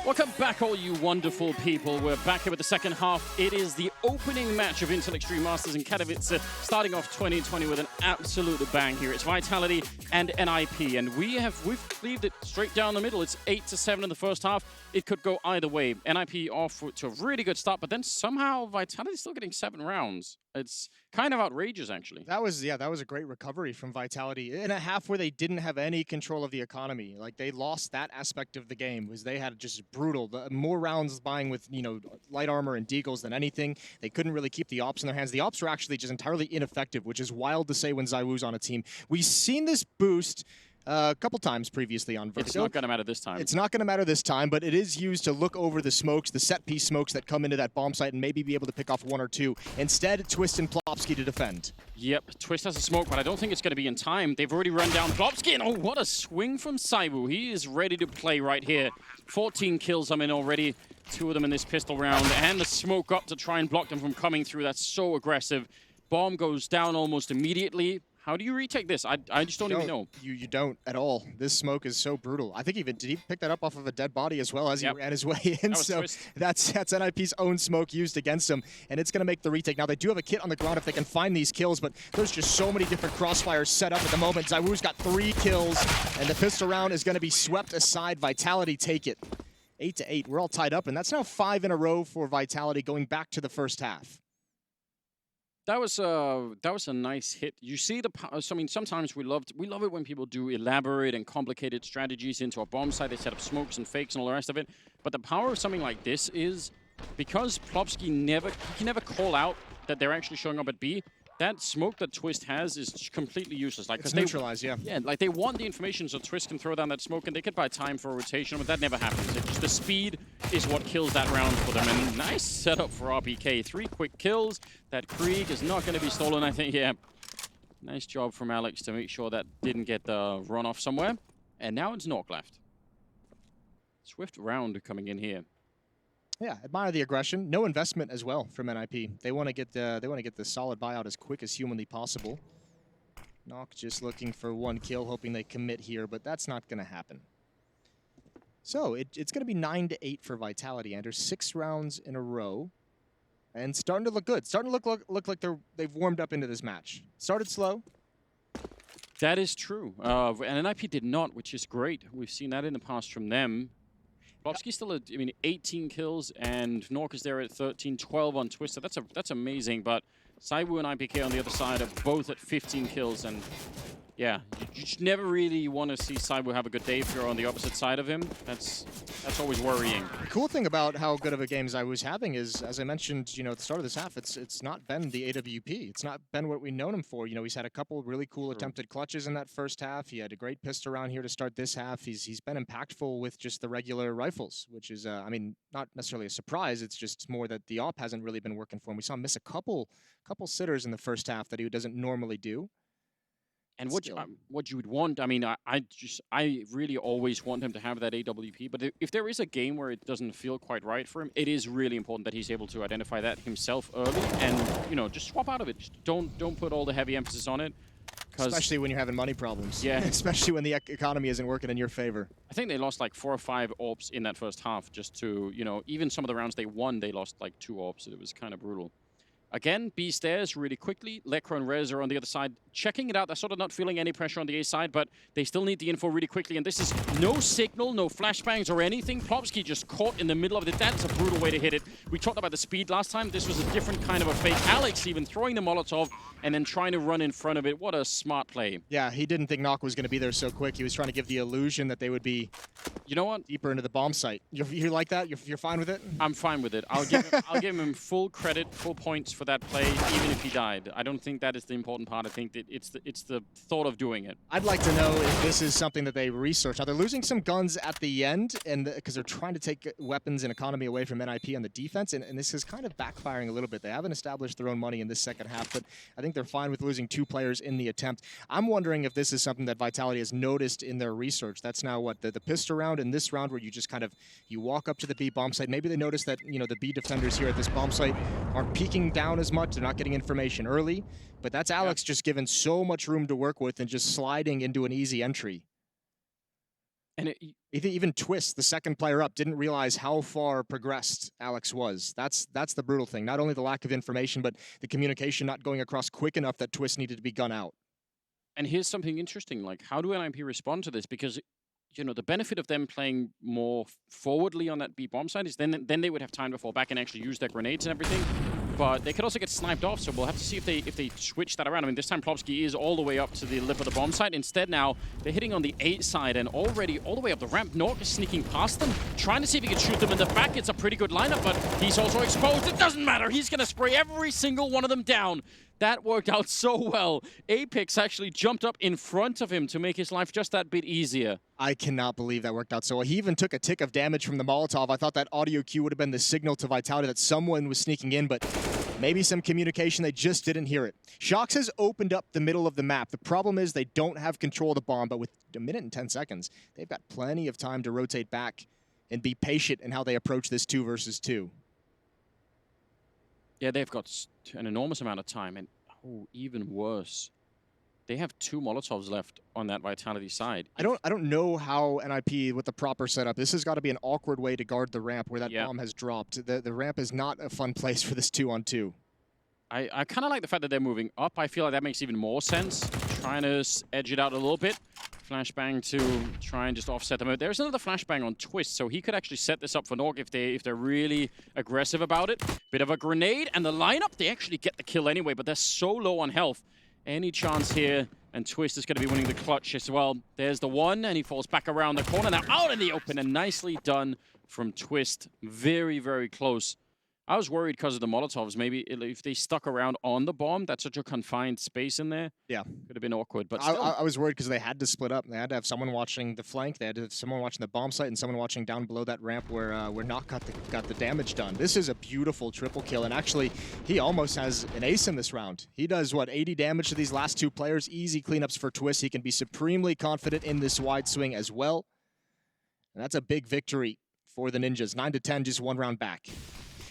S1: Welcome back, all you wonderful people. We're back here with the second half. It is the opening match of Intel Extreme Masters in Katowice, starting off 2020 with an absolute bang here. It's Vitality and NIP, and we've cleaved it straight down the middle. It's 8-7 in the first half. It could go either way. NIP off to a really good start, but then somehow Vitality's still getting 7 rounds. It's kind of outrageous, actually.
S2: That was a great recovery from Vitality in a half where they didn't have any control of the economy. Like, they lost that aspect of the game, was they had just brutal. More rounds buying with, light armor and deagles than anything. They couldn't really keep the ops in their hands. The ops were actually just entirely ineffective, which is wild to say when ZywOo's on a team. We've seen this boost a couple times previously on Vertigo.
S1: It's not going to matter this time.
S2: It's not going to matter this time, but it is used to look over the smokes, the set-piece smokes that come into that bomb site and maybe be able to pick off 1 or 2. Instead, Twist and Plopsky to defend.
S1: Yep, Twist has a smoke, but I don't think it's going to be in time. They've already run down Plopsky, and oh, what a swing from ZywOo. He is ready to play right here. 14 kills, already. 2 of them in this pistol round, and the smoke up to try and block them from coming through. That's so aggressive. Bomb goes down almost immediately. How do you retake this? I just don't even know.
S2: You don't at all. This smoke is so brutal. I think did he pick that up off of a dead body as well as he ran his way in? So that's NIP's own smoke used against him, and it's going to make the retake. Now they do have a kit on the ground if they can find these kills, but there's just so many different crossfires set up at the moment. ZywOo's got 3 kills, and the pistol round is going to be swept aside. Vitality take it. 8-8. We're all tied up, and that's now 5 in a row for Vitality going back to the first half.
S1: That was a nice hit. You see the power. I mean, sometimes we love it when people do elaborate and complicated strategies into a bomb site. They set up smokes and fakes and all the rest of it. But the power of something like this is because Plopsky can never call out that they're actually showing up at B. That smoke that Twist has is completely useless. Like,
S2: it's neutralized, yeah.
S1: Yeah, like they want the information so Twist can throw down that smoke and they could buy time for a rotation, but that never happens. It's just the speed is what kills that round for them. And nice setup for RPK. 3 quick kills. That Krieg is not going to be stolen, I think. Yeah. Nice job from Alex to make sure that didn't get the run off somewhere. And now it's Nork left. Swift round coming in here.
S2: Yeah, admire the aggression. No investment as well from NIP. They want to get the solid buyout as quick as humanly possible. Nock just looking for 1 kill, hoping they commit here, but that's not going to happen. So it's going to be 9-8 for Vitality, Anders. 6 rounds in a row, and starting to look good. Starting to look like they've warmed up into this match. Started slow.
S1: That is true, and NIP did not, which is great. We've seen that in the past from them. Plopsky's still at, 18 kills, and Nork is there at 13, 12 on Twister. That's amazing, but ZywOo and IPK on the other side are both at 15 kills, and yeah, you just never really want to see ZywOo have a good day if you're on the opposite side of him. That's always worrying.
S2: The cool thing about how good of a game ZywOo's having is, as I mentioned, at the start of this half, it's not been the AWP. It's not been what we've known him for. He's had a couple really cool attempted clutches in that first half. He had a great pistol round here to start this half. He's been impactful with just the regular rifles, which is, not necessarily a surprise. It's just more that the op hasn't really been working for him. We saw him miss a couple sitters in the first half that he doesn't normally do.
S1: And what you would want, I really always want him to have that AWP. But if there is a game where it doesn't feel quite right for him, it is really important that he's able to identify that himself early and just swap out of it. Just don't put all the heavy emphasis on it.
S2: Especially when you're having money problems.
S1: Yeah.
S2: Especially when the economy isn't working in your favor.
S1: I think they lost like 4 or 5 AWPs in that first half. Just to even some of the rounds they won, they lost like 2 AWPs. It was kind of brutal. Again, B stairs really quickly. Lekra and Rez are on the other side, checking it out. They're sort of not feeling any pressure on the A side, but they still need the info really quickly. And this is no signal, no flashbangs or anything. Plopsky just caught in the middle of it. That's a brutal way to hit it. We talked about the speed last time. This was a different kind of a fake. Alex even throwing the Molotov and then trying to run in front of it. What a smart play.
S2: Yeah, he didn't think Nock was going to be there so quick. He was trying to give the illusion that they would be deeper into the bomb site. You like that? You're fine with it?
S1: I'm fine with it. I'll give him full credit, full points for that play, even if he died. I don't think that is the important part. I think that it's the thought of doing it.
S2: I'd like to know if this is something that they research. Now, they're losing some guns at the end and because they're trying to take weapons and economy away from NIP on the defense, and this is kind of backfiring a little bit. They haven't established their own money in this second half, but I think they're fine with losing 2 players in the attempt. I'm wondering if this is something that Vitality has noticed in their research. That's now what, the pistol round and this round where you just kind of, you walk up to the B bomb site. Maybe they notice that, the B defenders here at this bomb site aren't peeking down as much. They're not getting information early, but that's Alex just given so much room to work with and just sliding into an easy entry. And even Twist, the second player up, didn't realize how far progressed Alex was. That's the brutal thing. Not only the lack of information, but the communication not going across quick enough that Twist needed to be gunned out.
S1: And here's something interesting, like how do NIP respond to this? Because the benefit of them playing more forwardly on that B bomb side is then they would have time to fall back and actually use their grenades and everything. But they could also get sniped off, so we'll have to see if they switch that around. I mean, this time Plopsky is all the way up to the lip of the bomb site. Instead now, they're hitting on the 8 side and already all the way up the ramp. Nork is sneaking past them, trying to see if he can shoot them in the back. It's a pretty good lineup, but he's also exposed. It doesn't matter. He's going to spray every single one of them down. That worked out so well. Apex actually jumped up in front of him to make his life just that bit easier.
S2: I cannot believe that worked out so well. He even took a tick of damage from the Molotov. I thought that audio cue would have been the signal to Vitality that someone was sneaking in, but maybe some communication, they just didn't hear it. Shox has opened up the middle of the map. The problem is they don't have control of the bomb, but with 1 minute and 10 seconds, they've got plenty of time to rotate back and be patient in how they approach this 2 versus 2.
S1: Yeah, they've got an enormous amount of time, and even worse. They have 2 Molotovs left on that Vitality side.
S2: I don't know how NIP with the proper setup. This has got to be an awkward way to guard the ramp where that bomb has dropped. The ramp is not a fun place for this 2-on-2.
S1: I kind of like the fact that they're moving up. I feel like that makes even more sense. Trying to edge it out a little bit. Flashbang to try and just offset them. There's another flashbang on Twist, so he could actually set this up for Norg if they're really aggressive about it. Bit of a grenade, and the lineup, they actually get the kill anyway, but they're so low on health. Any chance here, and Twist is going to be winning the clutch as well. There's the one, and he falls back around the corner. Now out in the open, and nicely done from Twist. Very, very close. I was worried because of the Molotovs. Maybe if they stuck around on the bomb, that's such a confined space in there. Yeah. Could have been awkward, but still.
S2: I was worried because they had to split up. They had to have someone watching the flank. They had to have someone watching the bomb site and someone watching down below that ramp where Knock got the damage done. This is a beautiful triple kill, and actually, he almost has an ace in this round. He does, what, 80 damage to these last 2 players. Easy cleanups for Twist. He can be supremely confident in this wide swing as well. And that's a big victory for the Ninjas. 9-10, just 1 round back.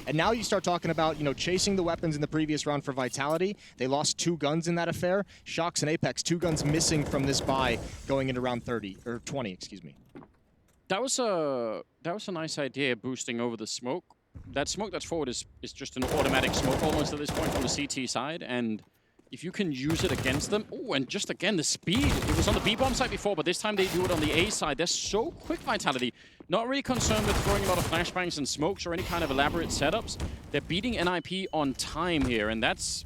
S2: And now you start talking about, you know, chasing the weapons in the previous round for Vitality. They lost 2 guns in that affair. Shox and Apex, 2 guns missing from this buy going into round 30, or 20, excuse me.
S1: That was a nice idea, boosting over the smoke. That smoke that's forward is just an automatic smoke almost at this point from the CT side, and if you can use it against them... Oh, and just again, the speed. It was on the B-bomb side before, but this time they do it on the A side. They're so quick, Vitality. Not really concerned with throwing a lot of flashbangs and smokes or any kind of elaborate setups. They're beating NIP on time here, and that's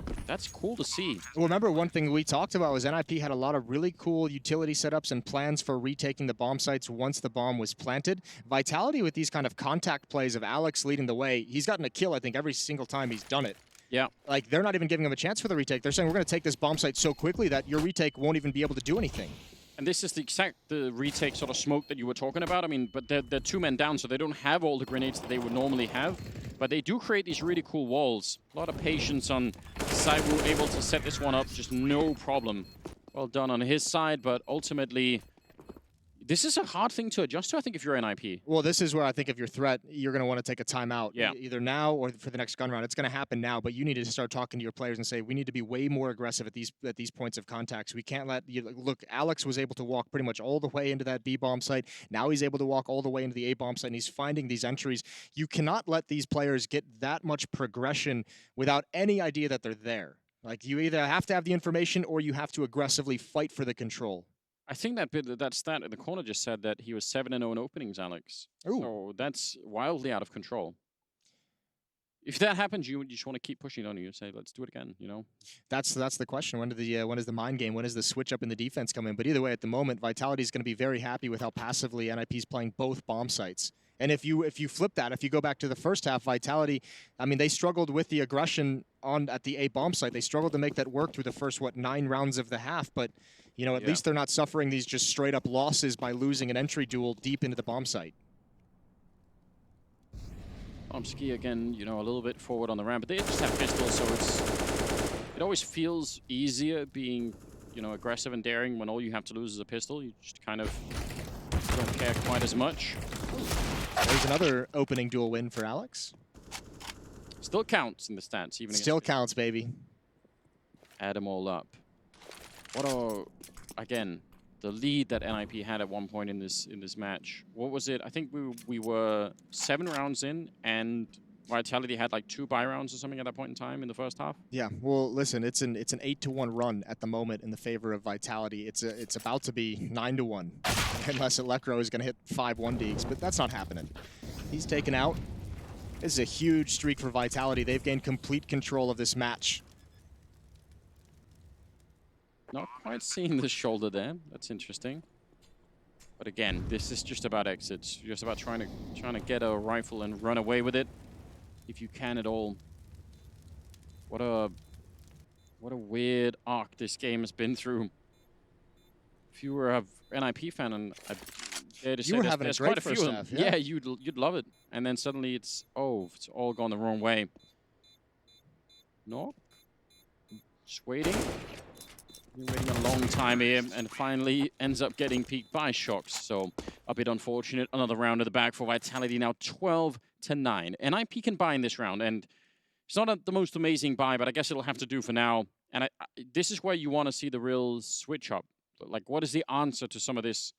S1: cool to see.
S2: Well, remember, one thing we talked about was NIP had a lot of really cool utility setups and plans for retaking the bomb sites once the bomb was planted. Vitality, with these kind of contact plays of Alex leading the way, he's gotten a kill, I think, every single time he's done it.
S1: Yeah.
S2: Like, they're not even giving him a chance for the retake. They're saying, we're going to take this bomb site so quickly that your retake won't even be able to do anything.
S1: And this is the retake sort of smoke that you were talking about. I mean, but they're 2 men down, so they don't have all the grenades that they would normally have. But they do create these really cool walls. A lot of patience on Saiwu, able to set this one up, just no problem. Well done on his side, but ultimately... This is a hard thing to adjust to, I think, if you're NIP.
S2: Well, this is where I think if you're threat, you're going to want to take a timeout.
S1: Yeah.
S2: Either now or for the next gun round. It's going to happen now, but you need to start talking to your players and say, we need to be way more aggressive at these points of contacts. We can't let you look. Alex was able to walk pretty much all the way into that B bomb site. Now he's able to walk all the way into the A bomb site, and he's finding these entries. You cannot let these players get that much progression without any idea that they're there. Like, you either have to have the information or you have to aggressively fight for the control.
S1: I think that stat in the corner just said that he was 7-0 in openings, Alex.
S2: Ooh.
S1: So that's wildly out of control. If that happens, you just want to keep pushing on you. Say, let's do it again. You know.
S2: That's the question. When is the mind game? When does the switch up in the defense come in? But either way, at the moment, Vitality is going to be very happy with how passively NIP's playing both bomb sites. And if you flip that, if you go back to the first half, Vitality, I mean, they struggled with the aggression at the A bomb site. They struggled to make that work through the first 9 rounds of the half, but. You know, at least they're not suffering these just straight-up losses by losing an entry duel deep into the bomb site.
S1: Omsky, again, you know, a little bit forward on the ramp, but they just have pistols, so it always feels easier being, you know, aggressive and daring when all you have to lose is a pistol. You just kind of don't care quite as much.
S2: There's another opening duel win for Alex.
S1: Still counts in the stats. Even
S2: still counts, baby.
S1: Add them all up. Again, the lead that NIP had at one point in this match. What was it? I think we were 7 rounds in, and Vitality had like 2 buy rounds or something at that point in time in the first half.
S2: Yeah. Well, listen, it's an 8-1 run at the moment in the favor of Vitality. It's about to be 9-1, unless Electro is going to hit 5 1-deeks, but that's not happening. He's taken out. This is a huge streak for Vitality. They've gained complete control of this match.
S1: Not quite seeing the shoulder there. That's interesting. But again, this is just about exits. Just about trying to get a rifle and run away with it, if you can at all. What a weird arc this game has been through. If you were an NIP fan, and I dare to say there's quite a few of them. Yeah, you'd love it. And then suddenly it's all gone the wrong way. No, just waiting. Been waiting a long time here, and finally ends up getting peaked by Shox. So a bit unfortunate. Another round of the bag for Vitality, now 12-9. NIP can buy in this round, and it's not the most amazing buy, but I guess it'll have to do for now. And this is where you want to see the real switch up. Like, what is the answer to some of this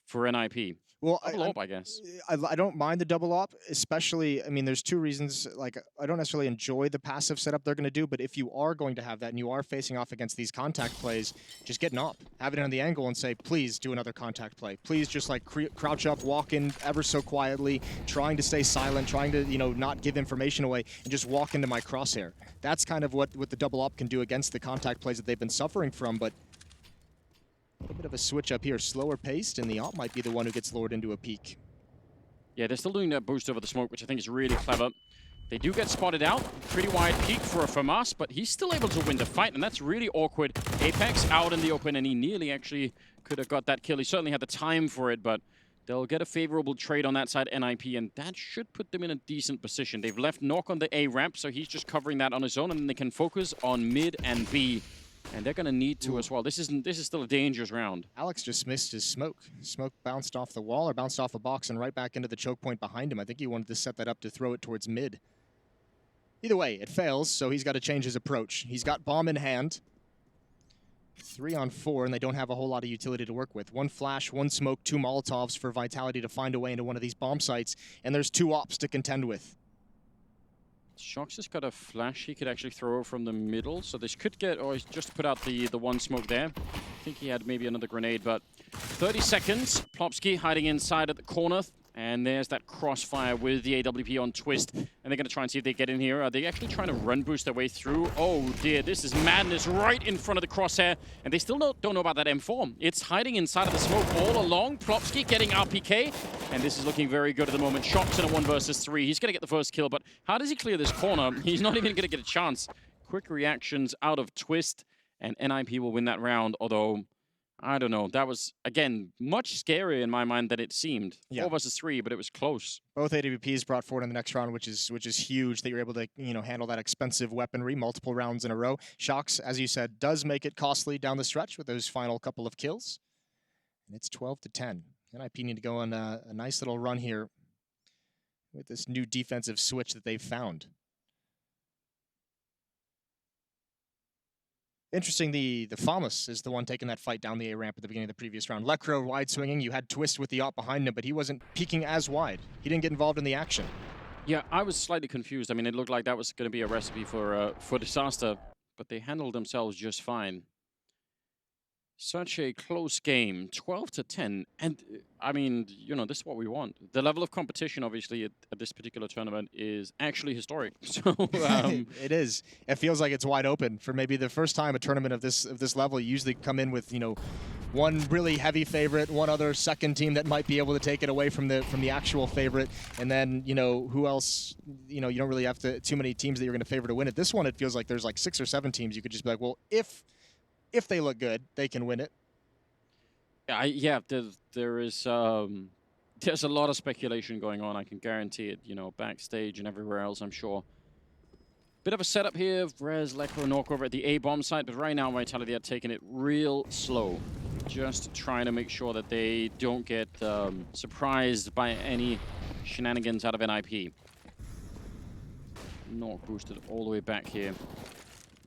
S1: for NIP?
S2: Well,
S1: I guess.
S2: I don't mind the double op, especially, I mean, there's two reasons. Like, I don't necessarily enjoy the passive setup they're going to do, but if you are going to have that and you are facing off against these contact plays, just get an op. Have it on the angle and say, please do another contact play. Please just like crouch up, walk in ever so quietly, trying to stay silent, trying to, you know, not give information away, and just walk into my crosshair. That's kind of what the double op can do against the contact plays that they've been suffering from, but a little bit of a switch up here, slower paced, and the op might be the one who gets lured into a peak.
S1: Yeah, they're still doing that boost over the smoke, which I think is really clever. They do get spotted out. Pretty wide peak for a Pyjamas, but he's still able to win the fight, and that's really awkward. Apex out in the open, and he nearly actually could have got that kill. He certainly had the time for it, but they'll get a favorable trade on that side, NIP, and that should put them in a decent position. They've left Nok on the A ramp, so he's just covering that on his own, and then they can focus on mid and B. And they're going to need to as well. This is still a dangerous round.
S2: Alex just missed his smoke. Smoke bounced off the wall or bounced off a box and right back into the choke point behind him. I think he wanted to set that up to throw it towards mid. Either way, it fails, so he's got to change his approach. He's got bomb in hand. 3 on 4, and they don't have a whole lot of utility to work with. 1 flash, 1 smoke, 2 Molotovs for Vitality to find a way into one of these bomb sites, and there's 2 ops to contend with.
S1: Shox has got a flash he could actually throw from the middle, so this could get, or he's just put out the 1 smoke there. I think he had maybe another grenade, but 30 seconds. Plopsky hiding inside at the corner, and there's that crossfire with the AWP on Twist, and they're going to try and see if they get in here. Are they actually trying to run boost their way through? Oh dear, this is madness right in front of the crosshair, and they still don't know about that M4. It's hiding inside of the smoke all along. Plopsky getting RPK, and this is looking very good at the moment. Shox in a 1 versus 3. He's going to get the first kill, but how does he clear this corner? He's not even going to get a chance. Quick reactions out of Twist, and NIP will win that round, although I don't know. That was, again, much scarier in my mind than it seemed.
S2: Yeah.
S1: 4 versus 3, but it was close.
S2: Both AWPs brought forward in the next round, which is huge that you're able to, you know, handle that expensive weaponry multiple rounds in a row. Shox, as you said, does make it costly down the stretch with those final couple of kills. And it's 12-10. NIP need to go on a nice little run here with this new defensive switch that they've found. Interesting, the Pyjamas is the one taking that fight down the A ramp at the beginning of the previous round. Lecro wide swinging, you had Twist with the op behind him, but he wasn't peeking as wide. He didn't get involved in the action.
S1: Yeah, I was slightly confused. I mean, it looked like that was going to be a recipe for disaster, but they handled themselves just fine. Such a close game, 12-10, and I mean, you know, this is what we want. The level of competition, obviously, at this particular tournament is actually historic. So
S2: it is. It feels like it's wide open for maybe the first time a tournament of this level. You usually come in with, you know, one really heavy favorite, one other second team that might be able to take it away from the actual favorite, and then, you know, who else? You know, you don't really have too many teams that you're going to favor to win it. This one, it feels like there's like 6 or 7 teams you could just be like, well, if they look good, they can win it.
S1: Yeah, there's a lot of speculation going on. I can guarantee it. You know, backstage and everywhere else, I'm sure. Bit of a setup here. Rez, Lecro, Nok over at the A bomb site, but right now Vitality are taking it real slow, just trying to make sure that they don't get surprised by any shenanigans out of NIP. Nok boosted all the way back here.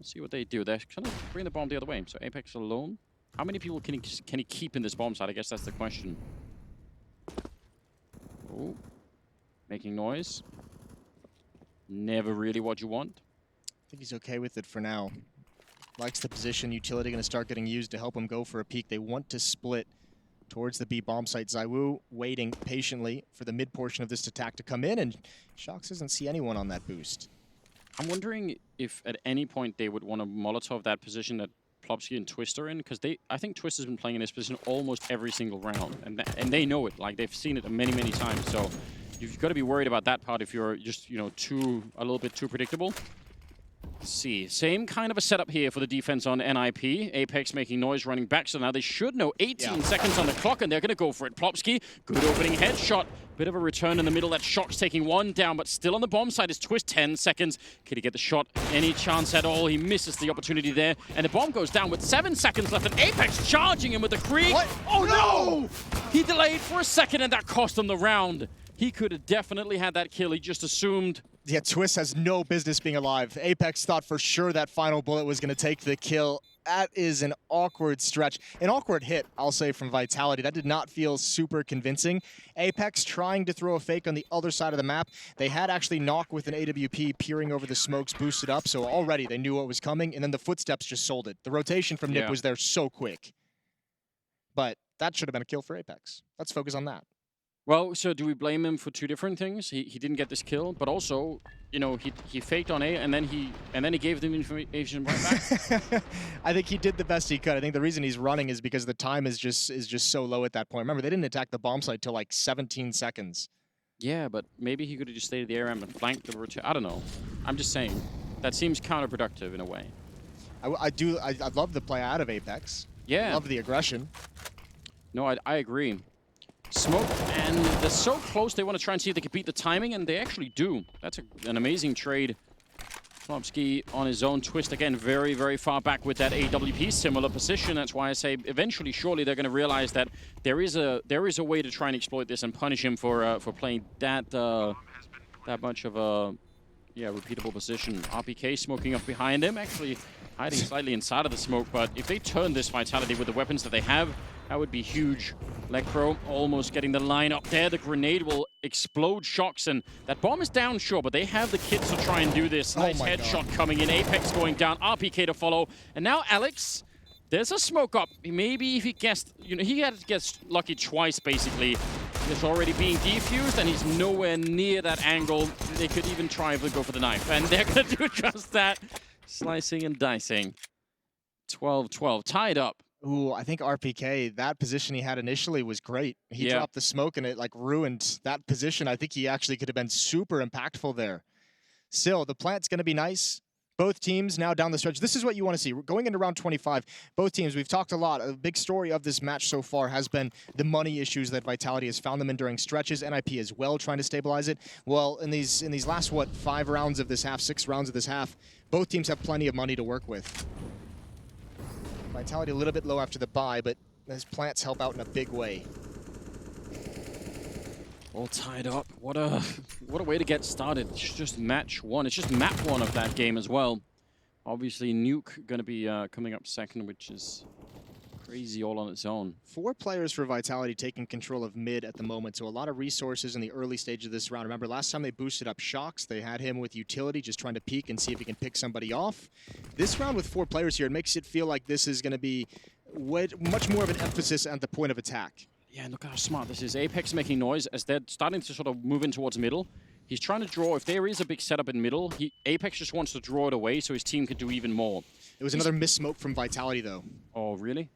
S1: Let's see what they do. They're kind of bringing the bomb the other way. So Apex alone. How many people can he keep in this bomb site? I guess that's the question. Oh, making noise. Never really what you want.
S2: I think he's okay with it for now. Likes the position. Utility going to start getting used to help him go for a peek. They want to split towards the B bomb site. ZywOo waiting patiently for the mid portion of this attack to come in, and Shox doesn't see anyone on that boost.
S1: I'm wondering if at any point they would want to Molotov that position that Plopsky and Twist are in, because I think Twist has been playing in this position almost every single round, and they know it. Like, they've seen it many, many times. So you've got to be worried about that part if you're just, you know, a little bit too predictable. Let's see, same kind of a setup here for the defense on NIP. Apex making noise, running back, so now they should know. 18 seconds on the clock, and they're going to go for it. Plopsky, good opening headshot. Bit of a return in the middle. That Shox taking 1 down, but still on the bomb side is Twist. 10 seconds. Can he get the shot? Any chance at all? He misses the opportunity there, and the bomb goes down with 7 seconds left, and Apex charging him with the Krieg.
S2: What?
S1: Oh no! He delayed for a second, and that cost him the round. He could have definitely had that kill. He just assumed.
S2: Yeah, Twist has no business being alive. Apex thought for sure that final bullet was going to take the kill. That is an awkward stretch. An awkward hit, I'll say, from Vitality. That did not feel super convincing. Apex trying to throw a fake on the other side of the map. They had actually Knock with an AWP peering over the smokes, boosted up, so already they knew what was coming, and then the footsteps just sold it. The rotation from Nip was there so quick. But that should have been a kill for Apex. Let's focus on that.
S1: Well, so do we blame him for two different things? He didn't get this kill, but also, you know, he faked on A and then he gave them information right back.
S2: I think he did the best he could. I think the reason he's running is because the time is just so low at that point. Remember, they didn't attack the bomb site till like 17 seconds.
S1: Yeah, but maybe he could have just stayed at the ARM and flanked the rotation. I don't know. I'm just saying that seems counterproductive in a way.
S2: I love the play out of Apex.
S1: Yeah.
S2: I love the aggression.
S1: No, I agree. Smoke, and they're so close, they want to try and see if they can beat the timing, and they actually do. That's an amazing trade. Flopsky on his own. Twist, again, very, very far back with that AWP, similar position. That's why I say eventually, surely, they're going to realize that there is a way to try and exploit this and punish him for playing that much of a repeatable position. RPK smoking up behind him, actually hiding slightly inside of the smoke, but if they turn this Vitality with the weapons that they have, that would be huge. Lecro almost getting the line up there. The grenade will explode Shocks, and that bomb is down, sure, but they have the kits to try and do this. Nice headshot coming in. Apex going down. RPK to follow. And now Alex, there's a smoke up. Maybe if he guessed, you know, he had to get lucky twice, basically. It's already being defused, and he's nowhere near that angle. They could even try to go for the knife, and they're going to do just that. Slicing and dicing. 12-12, tied up.
S2: Ooh, I think RPK, that position he had initially was great. He dropped the smoke and it like ruined that position. I think he actually could have been super impactful there. Still, the plant's going to be nice. Both teams now down the stretch. This is what you want to see. Going into round 25, both teams, we've talked a lot. A big story of this match so far has been the money issues that Vitality has found them in during stretches. NIP as well trying to stabilize it. Well, in these last, 5 rounds of this half, 6 rounds of this half, both teams have plenty of money to work with. Vitality a little bit low after the bye, but his plants help out in a big way.
S1: All tied up. What a way to get started. It's just match one. It's just map one of that game as well. Obviously, Nuke going to be coming up second, which is crazy all on its own. 4
S2: players for Vitality taking control of mid at the moment, so a lot of resources in the early stage of this round. Remember, last time they boosted up Shocks, they had him with utility, just trying to peek and see if he can pick somebody off. This round with 4 players here, it makes it feel like this is going to be much more of an emphasis at the point of attack.
S1: Yeah, look how smart this is. Apex making noise as they're starting to sort of move in towards middle. He's trying to draw. If there is a big setup in middle, Apex just wants to draw it away so his team could do even more.
S2: It was another miss smoke from Vitality, though.
S1: Oh, really?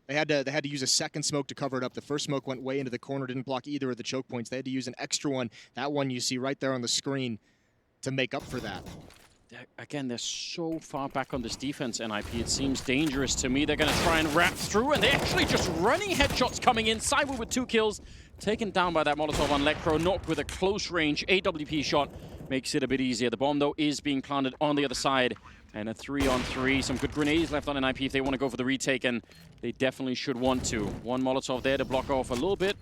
S2: They had to use a second smoke to cover it up. The first smoke went way into the corner, didn't block either of the choke points. They had to use an extra one. That one you see right there on the screen to make up for that.
S1: Again, they're so far back on this defense, NIP. It seems dangerous to me. They're going to try and wrap through, and they're actually just running headshots coming in. Cyber with 2 kills, taken down by that Molotov on Lecro. Knocked with a close-range AWP shot. Makes it a bit easier. The bomb, though, is being planted on the other side. And a 3-on-3. Some good grenades left on NIP if they want to go for the retake, and they definitely should want to. 1 Molotov there to block off a little bit.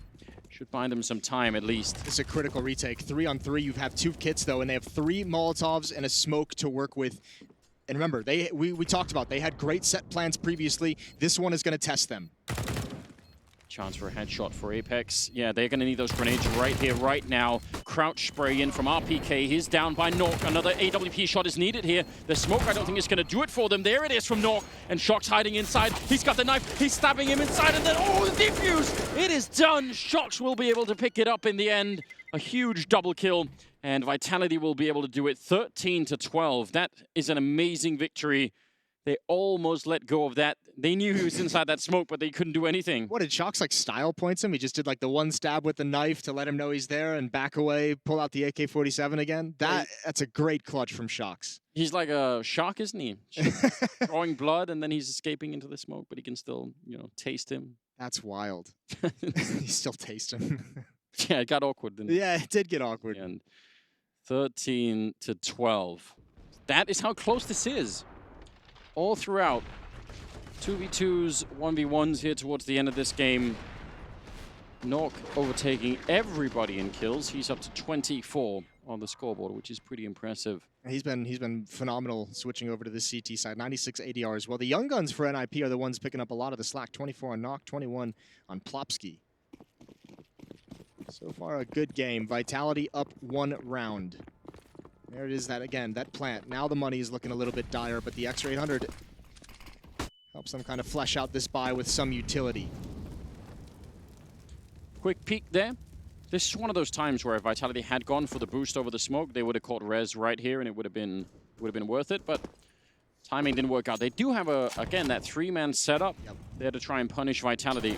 S1: Should find them some time, at least.
S2: This is a critical retake. 3-on-3. You have 2 kits, though, and they have 3 Molotovs and a smoke to work with. And remember, we talked about they had great set plans previously. This one is going to test them.
S1: Chance for a headshot for Apex. Yeah, they're going to need those grenades right here, right now. Crouch spray in from RPK. He's down by Nork. Another AWP shot is needed here. The smoke, I don't think, is going to do it for them. There it is from Nork. And Shock's hiding inside. He's got the knife. He's stabbing him inside. And then, oh, the defuse! It is done. Shocks will be able to pick it up in the end. A huge double kill. And Vitality will be able to do it 13-12. That is an amazing victory. They almost let go of that. They knew he was inside that smoke, but they couldn't do anything.
S2: What did Shocks like style points him? He just did like the 1 stab with the knife to let him know he's there and back away, pull out the AK-47 again. That's a great clutch from Shocks.
S1: He's like a shark, isn't he? Drawing blood, and then he's escaping into the smoke, but he can still, you know, taste him.
S2: That's wild. You still taste him.
S1: Yeah, it got awkward, didn't it?
S2: Yeah, it did get awkward.
S1: And 13-12. That is how close this is. All throughout. 2v2s, 1v1s here towards the end of this game. Nork overtaking everybody in kills. He's up to 24 on the scoreboard, which is pretty impressive.
S2: He's been phenomenal switching over to the CT side. 96 ADR as well. The young guns for NIP are the ones picking up a lot of the slack. 24 on Knock, 21 on Plopsky. So far, a good game. Vitality up 1 round. There it is, that again, that plant. Now the money is looking a little bit dire, but the extra 800 helps them kind of flesh out this buy with some utility.
S1: Quick peek there. This is one of those times where if Vitality had gone for the boost over the smoke, they would have caught res right here, and it would have been worth it. But timing didn't work out. They do have again that 3-man setup there to try and punish Vitality.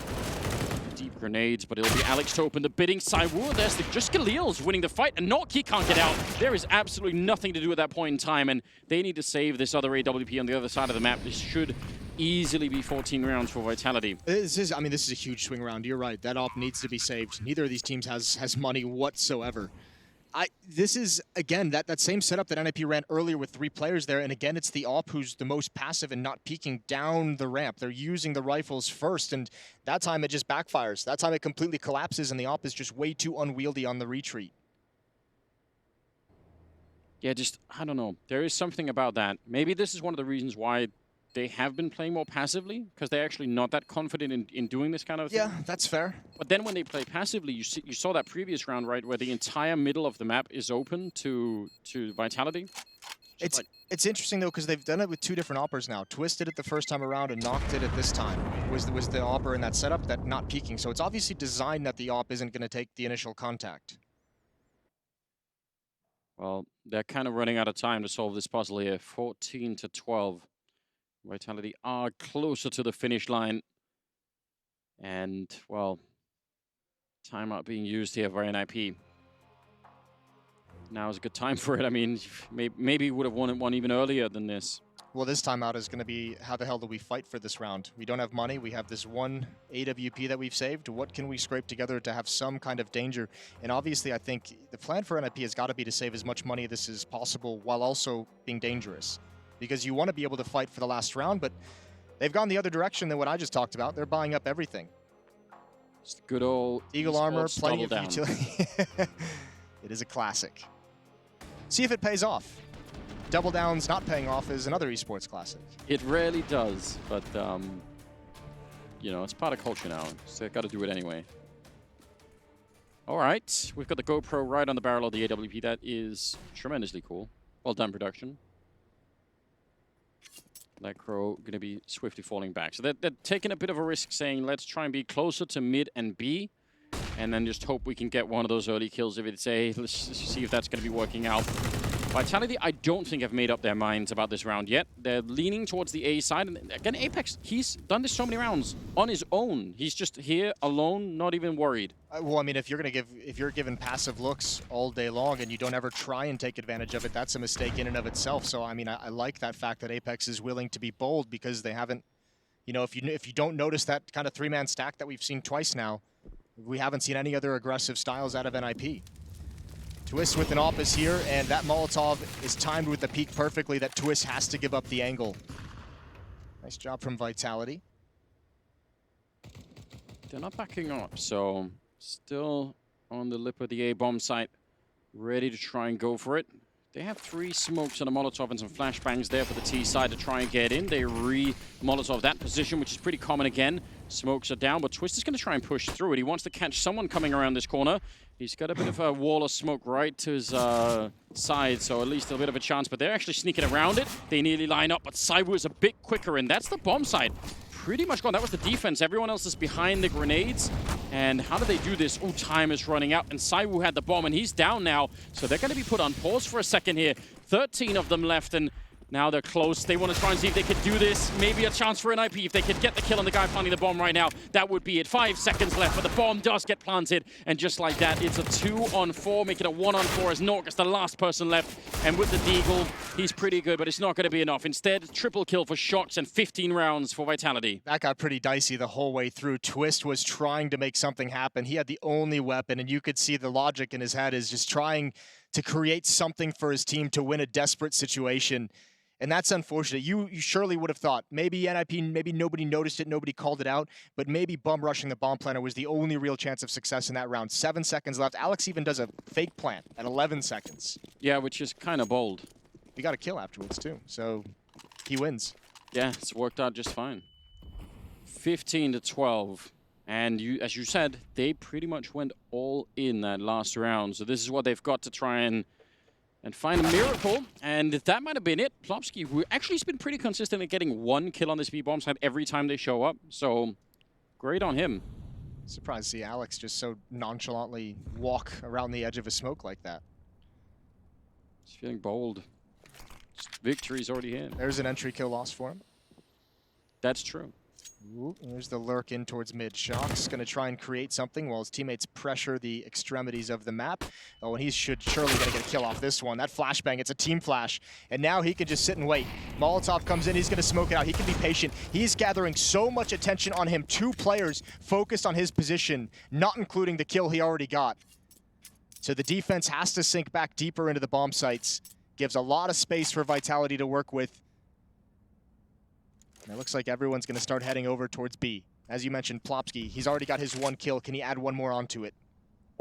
S1: Deep grenades, but it'll be Alex to open the bidding. Saiwu, there's just Khalil's winning the fight, and Norky can't get out. There is absolutely nothing to do at that point in time, and they need to save this other AWP on the other side of the map. This should easily be 14 rounds for Vitality.
S2: This is a huge swing round. You're right. That op needs to be saved. Neither of these teams has money whatsoever. This is, again, that same setup that NIP ran earlier with 3 players there, and again, it's the op who's the most passive and not peeking down the ramp. They're using the rifles first, and that time it just backfires. That time it completely collapses, and the op is just way too unwieldy on the retreat.
S1: Yeah, I don't know. There is something about that. Maybe this is one of the reasons why they have been playing more passively, because they're actually not that confident in doing this kind of thing.
S2: Yeah, that's fair.
S1: But then when they play passively, you saw that previous round, right, where the entire middle of the map is open to Vitality.
S2: It's interesting, though, because they've done it with 2 different oppers now. Twist did it the first time around, and Knock did it this time. Was the opper in that setup that not peeking. So it's obviously designed that the op isn't going to take the initial contact.
S1: Well, they're kind of running out of time to solve this puzzle here. 14-12. Vitality are closer to the finish line. And, well, timeout being used here for NIP. Now is a good time for it. I mean, maybe would have won one even earlier than this.
S2: Well, this timeout is going to be, how the hell do we fight for this round? We don't have money. We have this 1 AWP that we've saved. What can we scrape together to have some kind of danger? And obviously, I think the plan for NIP has got to be to save as much money as this is possible while also being dangerous. Because you want to be able to fight for the last round, but they've gone the other direction than what I just talked about. They're buying up everything.
S1: Just good old
S2: Eagle armor, plenty of utility. It is a classic. See if it pays off. Double Down's not paying off is another esports classic.
S1: It rarely does, but, you know, it's part of culture now, so they've got to do it anyway. All right, we've got the GoPro right on the barrel of the AWP. That is tremendously cool. Well done, production. That crow going to be swiftly falling back. So they're taking a bit of a risk, saying, let's try and be closer to mid and B, and then just hope we can get one of those early kills if it's A. Let's see if that's going to be working out. Vitality, I don't think have made up their minds about this round yet. They're leaning towards the A side. And again, Apex, he's done this so many rounds on his own. He's just here alone, not even worried.
S2: Well, I mean, if you're given passive looks all day long and you don't ever try and take advantage of it, that's a mistake in and of itself. So, I mean, I like that fact that Apex is willing to be bold, because they haven't, you know, if you don't notice that kind of 3-man stack that we've seen twice now, we haven't seen any other aggressive styles out of NIP. Twist with an op is here, and that Molotov is timed with the peak perfectly that Twist has to give up the angle. Nice job from Vitality.
S1: They're not backing up, so still on the lip of the A-bomb site, ready to try and go for it. They have 3 smokes and a Molotov and some flashbangs there for the T side to try and get in. They re-Molotov that position, which is pretty common again. Smokes are down, but Twist is going to try and push through it. He wants to catch someone coming around this corner. He's got a bit of a wall of smoke right to his side, so at least a bit of a chance. But they're actually sneaking around it. They nearly line up, but Saiwu is a bit quicker, and that's the bomb side. Pretty much gone. That was the defense. Everyone else is behind the grenades. And how do they do this? Oh, time is running out, and Saiwu had the bomb, and he's down now. So they're going to be put on pause for a second here. 13 of them left, and now they're close. They want to try and see if they could do this. Maybe a chance for an IP. If they could get the kill on the guy planting the bomb right now, that would be it. 5 seconds left, but the bomb does get planted. And just like that, it's a 2-on-4, making a 1-on-4 as Nork is the last person left. And with the Deagle, he's pretty good, but it's not going to be enough. Instead, triple kill for Shox and 15 rounds for Vitality.
S2: That got pretty dicey the whole way through. Twist was trying to make something happen. He had the only weapon, and you could see the logic in his head is just trying to create something for his team to win a desperate situation. And that's unfortunate. You surely would have thought maybe NIP, maybe nobody noticed it, nobody called it out, but maybe bum rushing the bomb planter was the only real chance of success in that round. 7 seconds left. Alex even does a fake plant at 11 seconds.
S1: Yeah, which is kind of bold.
S2: He got a kill afterwards too, so he wins.
S1: Yeah, it's worked out just fine. 15-12. And as you said, they pretty much went all in that last round. So this is what they've got to try and find a miracle. And that might have been it. Plopsky, who actually has been pretty consistent at getting 1 kill on this B-bomb side every time they show up. So great on him.
S2: Surprised to see Alex just so nonchalantly walk around the edge of a smoke like that.
S1: He's feeling bold. Just victory's already here.
S2: There's an entry kill loss for him.
S1: That's true.
S2: Ooh, there's the lurk in towards mid. Shock's going to try and create something while his teammates pressure the extremities of the map. Oh, and he should surely going to get a kill off this one. That flashbang, it's a team flash. And now he can just sit and wait. Molotov comes in, he's going to smoke it out. He can be patient. He's gathering so much attention on him. 2 players focused on his position, not including the kill he already got. So the defense has to sink back deeper into the bomb sites. Gives a lot of space for Vitality to work with. And it looks like everyone's going to start heading over towards B. As you mentioned, Plopsky, he's already got his 1 kill. Can he add 1 more onto it?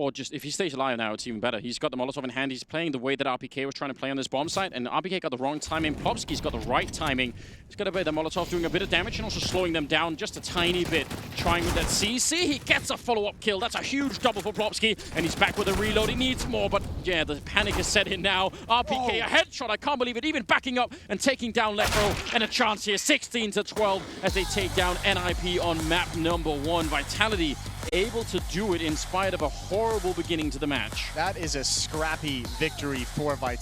S1: Or just, if he stays alive now, it's even better. He's got the Molotov in hand. He's playing the way that RPK was trying to play on this bomb site, and RPK got the wrong timing. Plopsky's got the right timing. He's got a bit of the Molotov doing a bit of damage and also slowing them down just a tiny bit. Trying with that CC, he gets a follow-up kill. That's a huge double for Plopsky, and he's back with a reload. He needs more, but yeah, the panic is set in now. RPK, a headshot, I can't believe it, even backing up and taking down Lecro, and a chance here, 16-12, as they take down NIP on map number 1. Vitality able to do it in spite of a horrible beginning to the match.
S2: That is a scrappy victory for Vitality.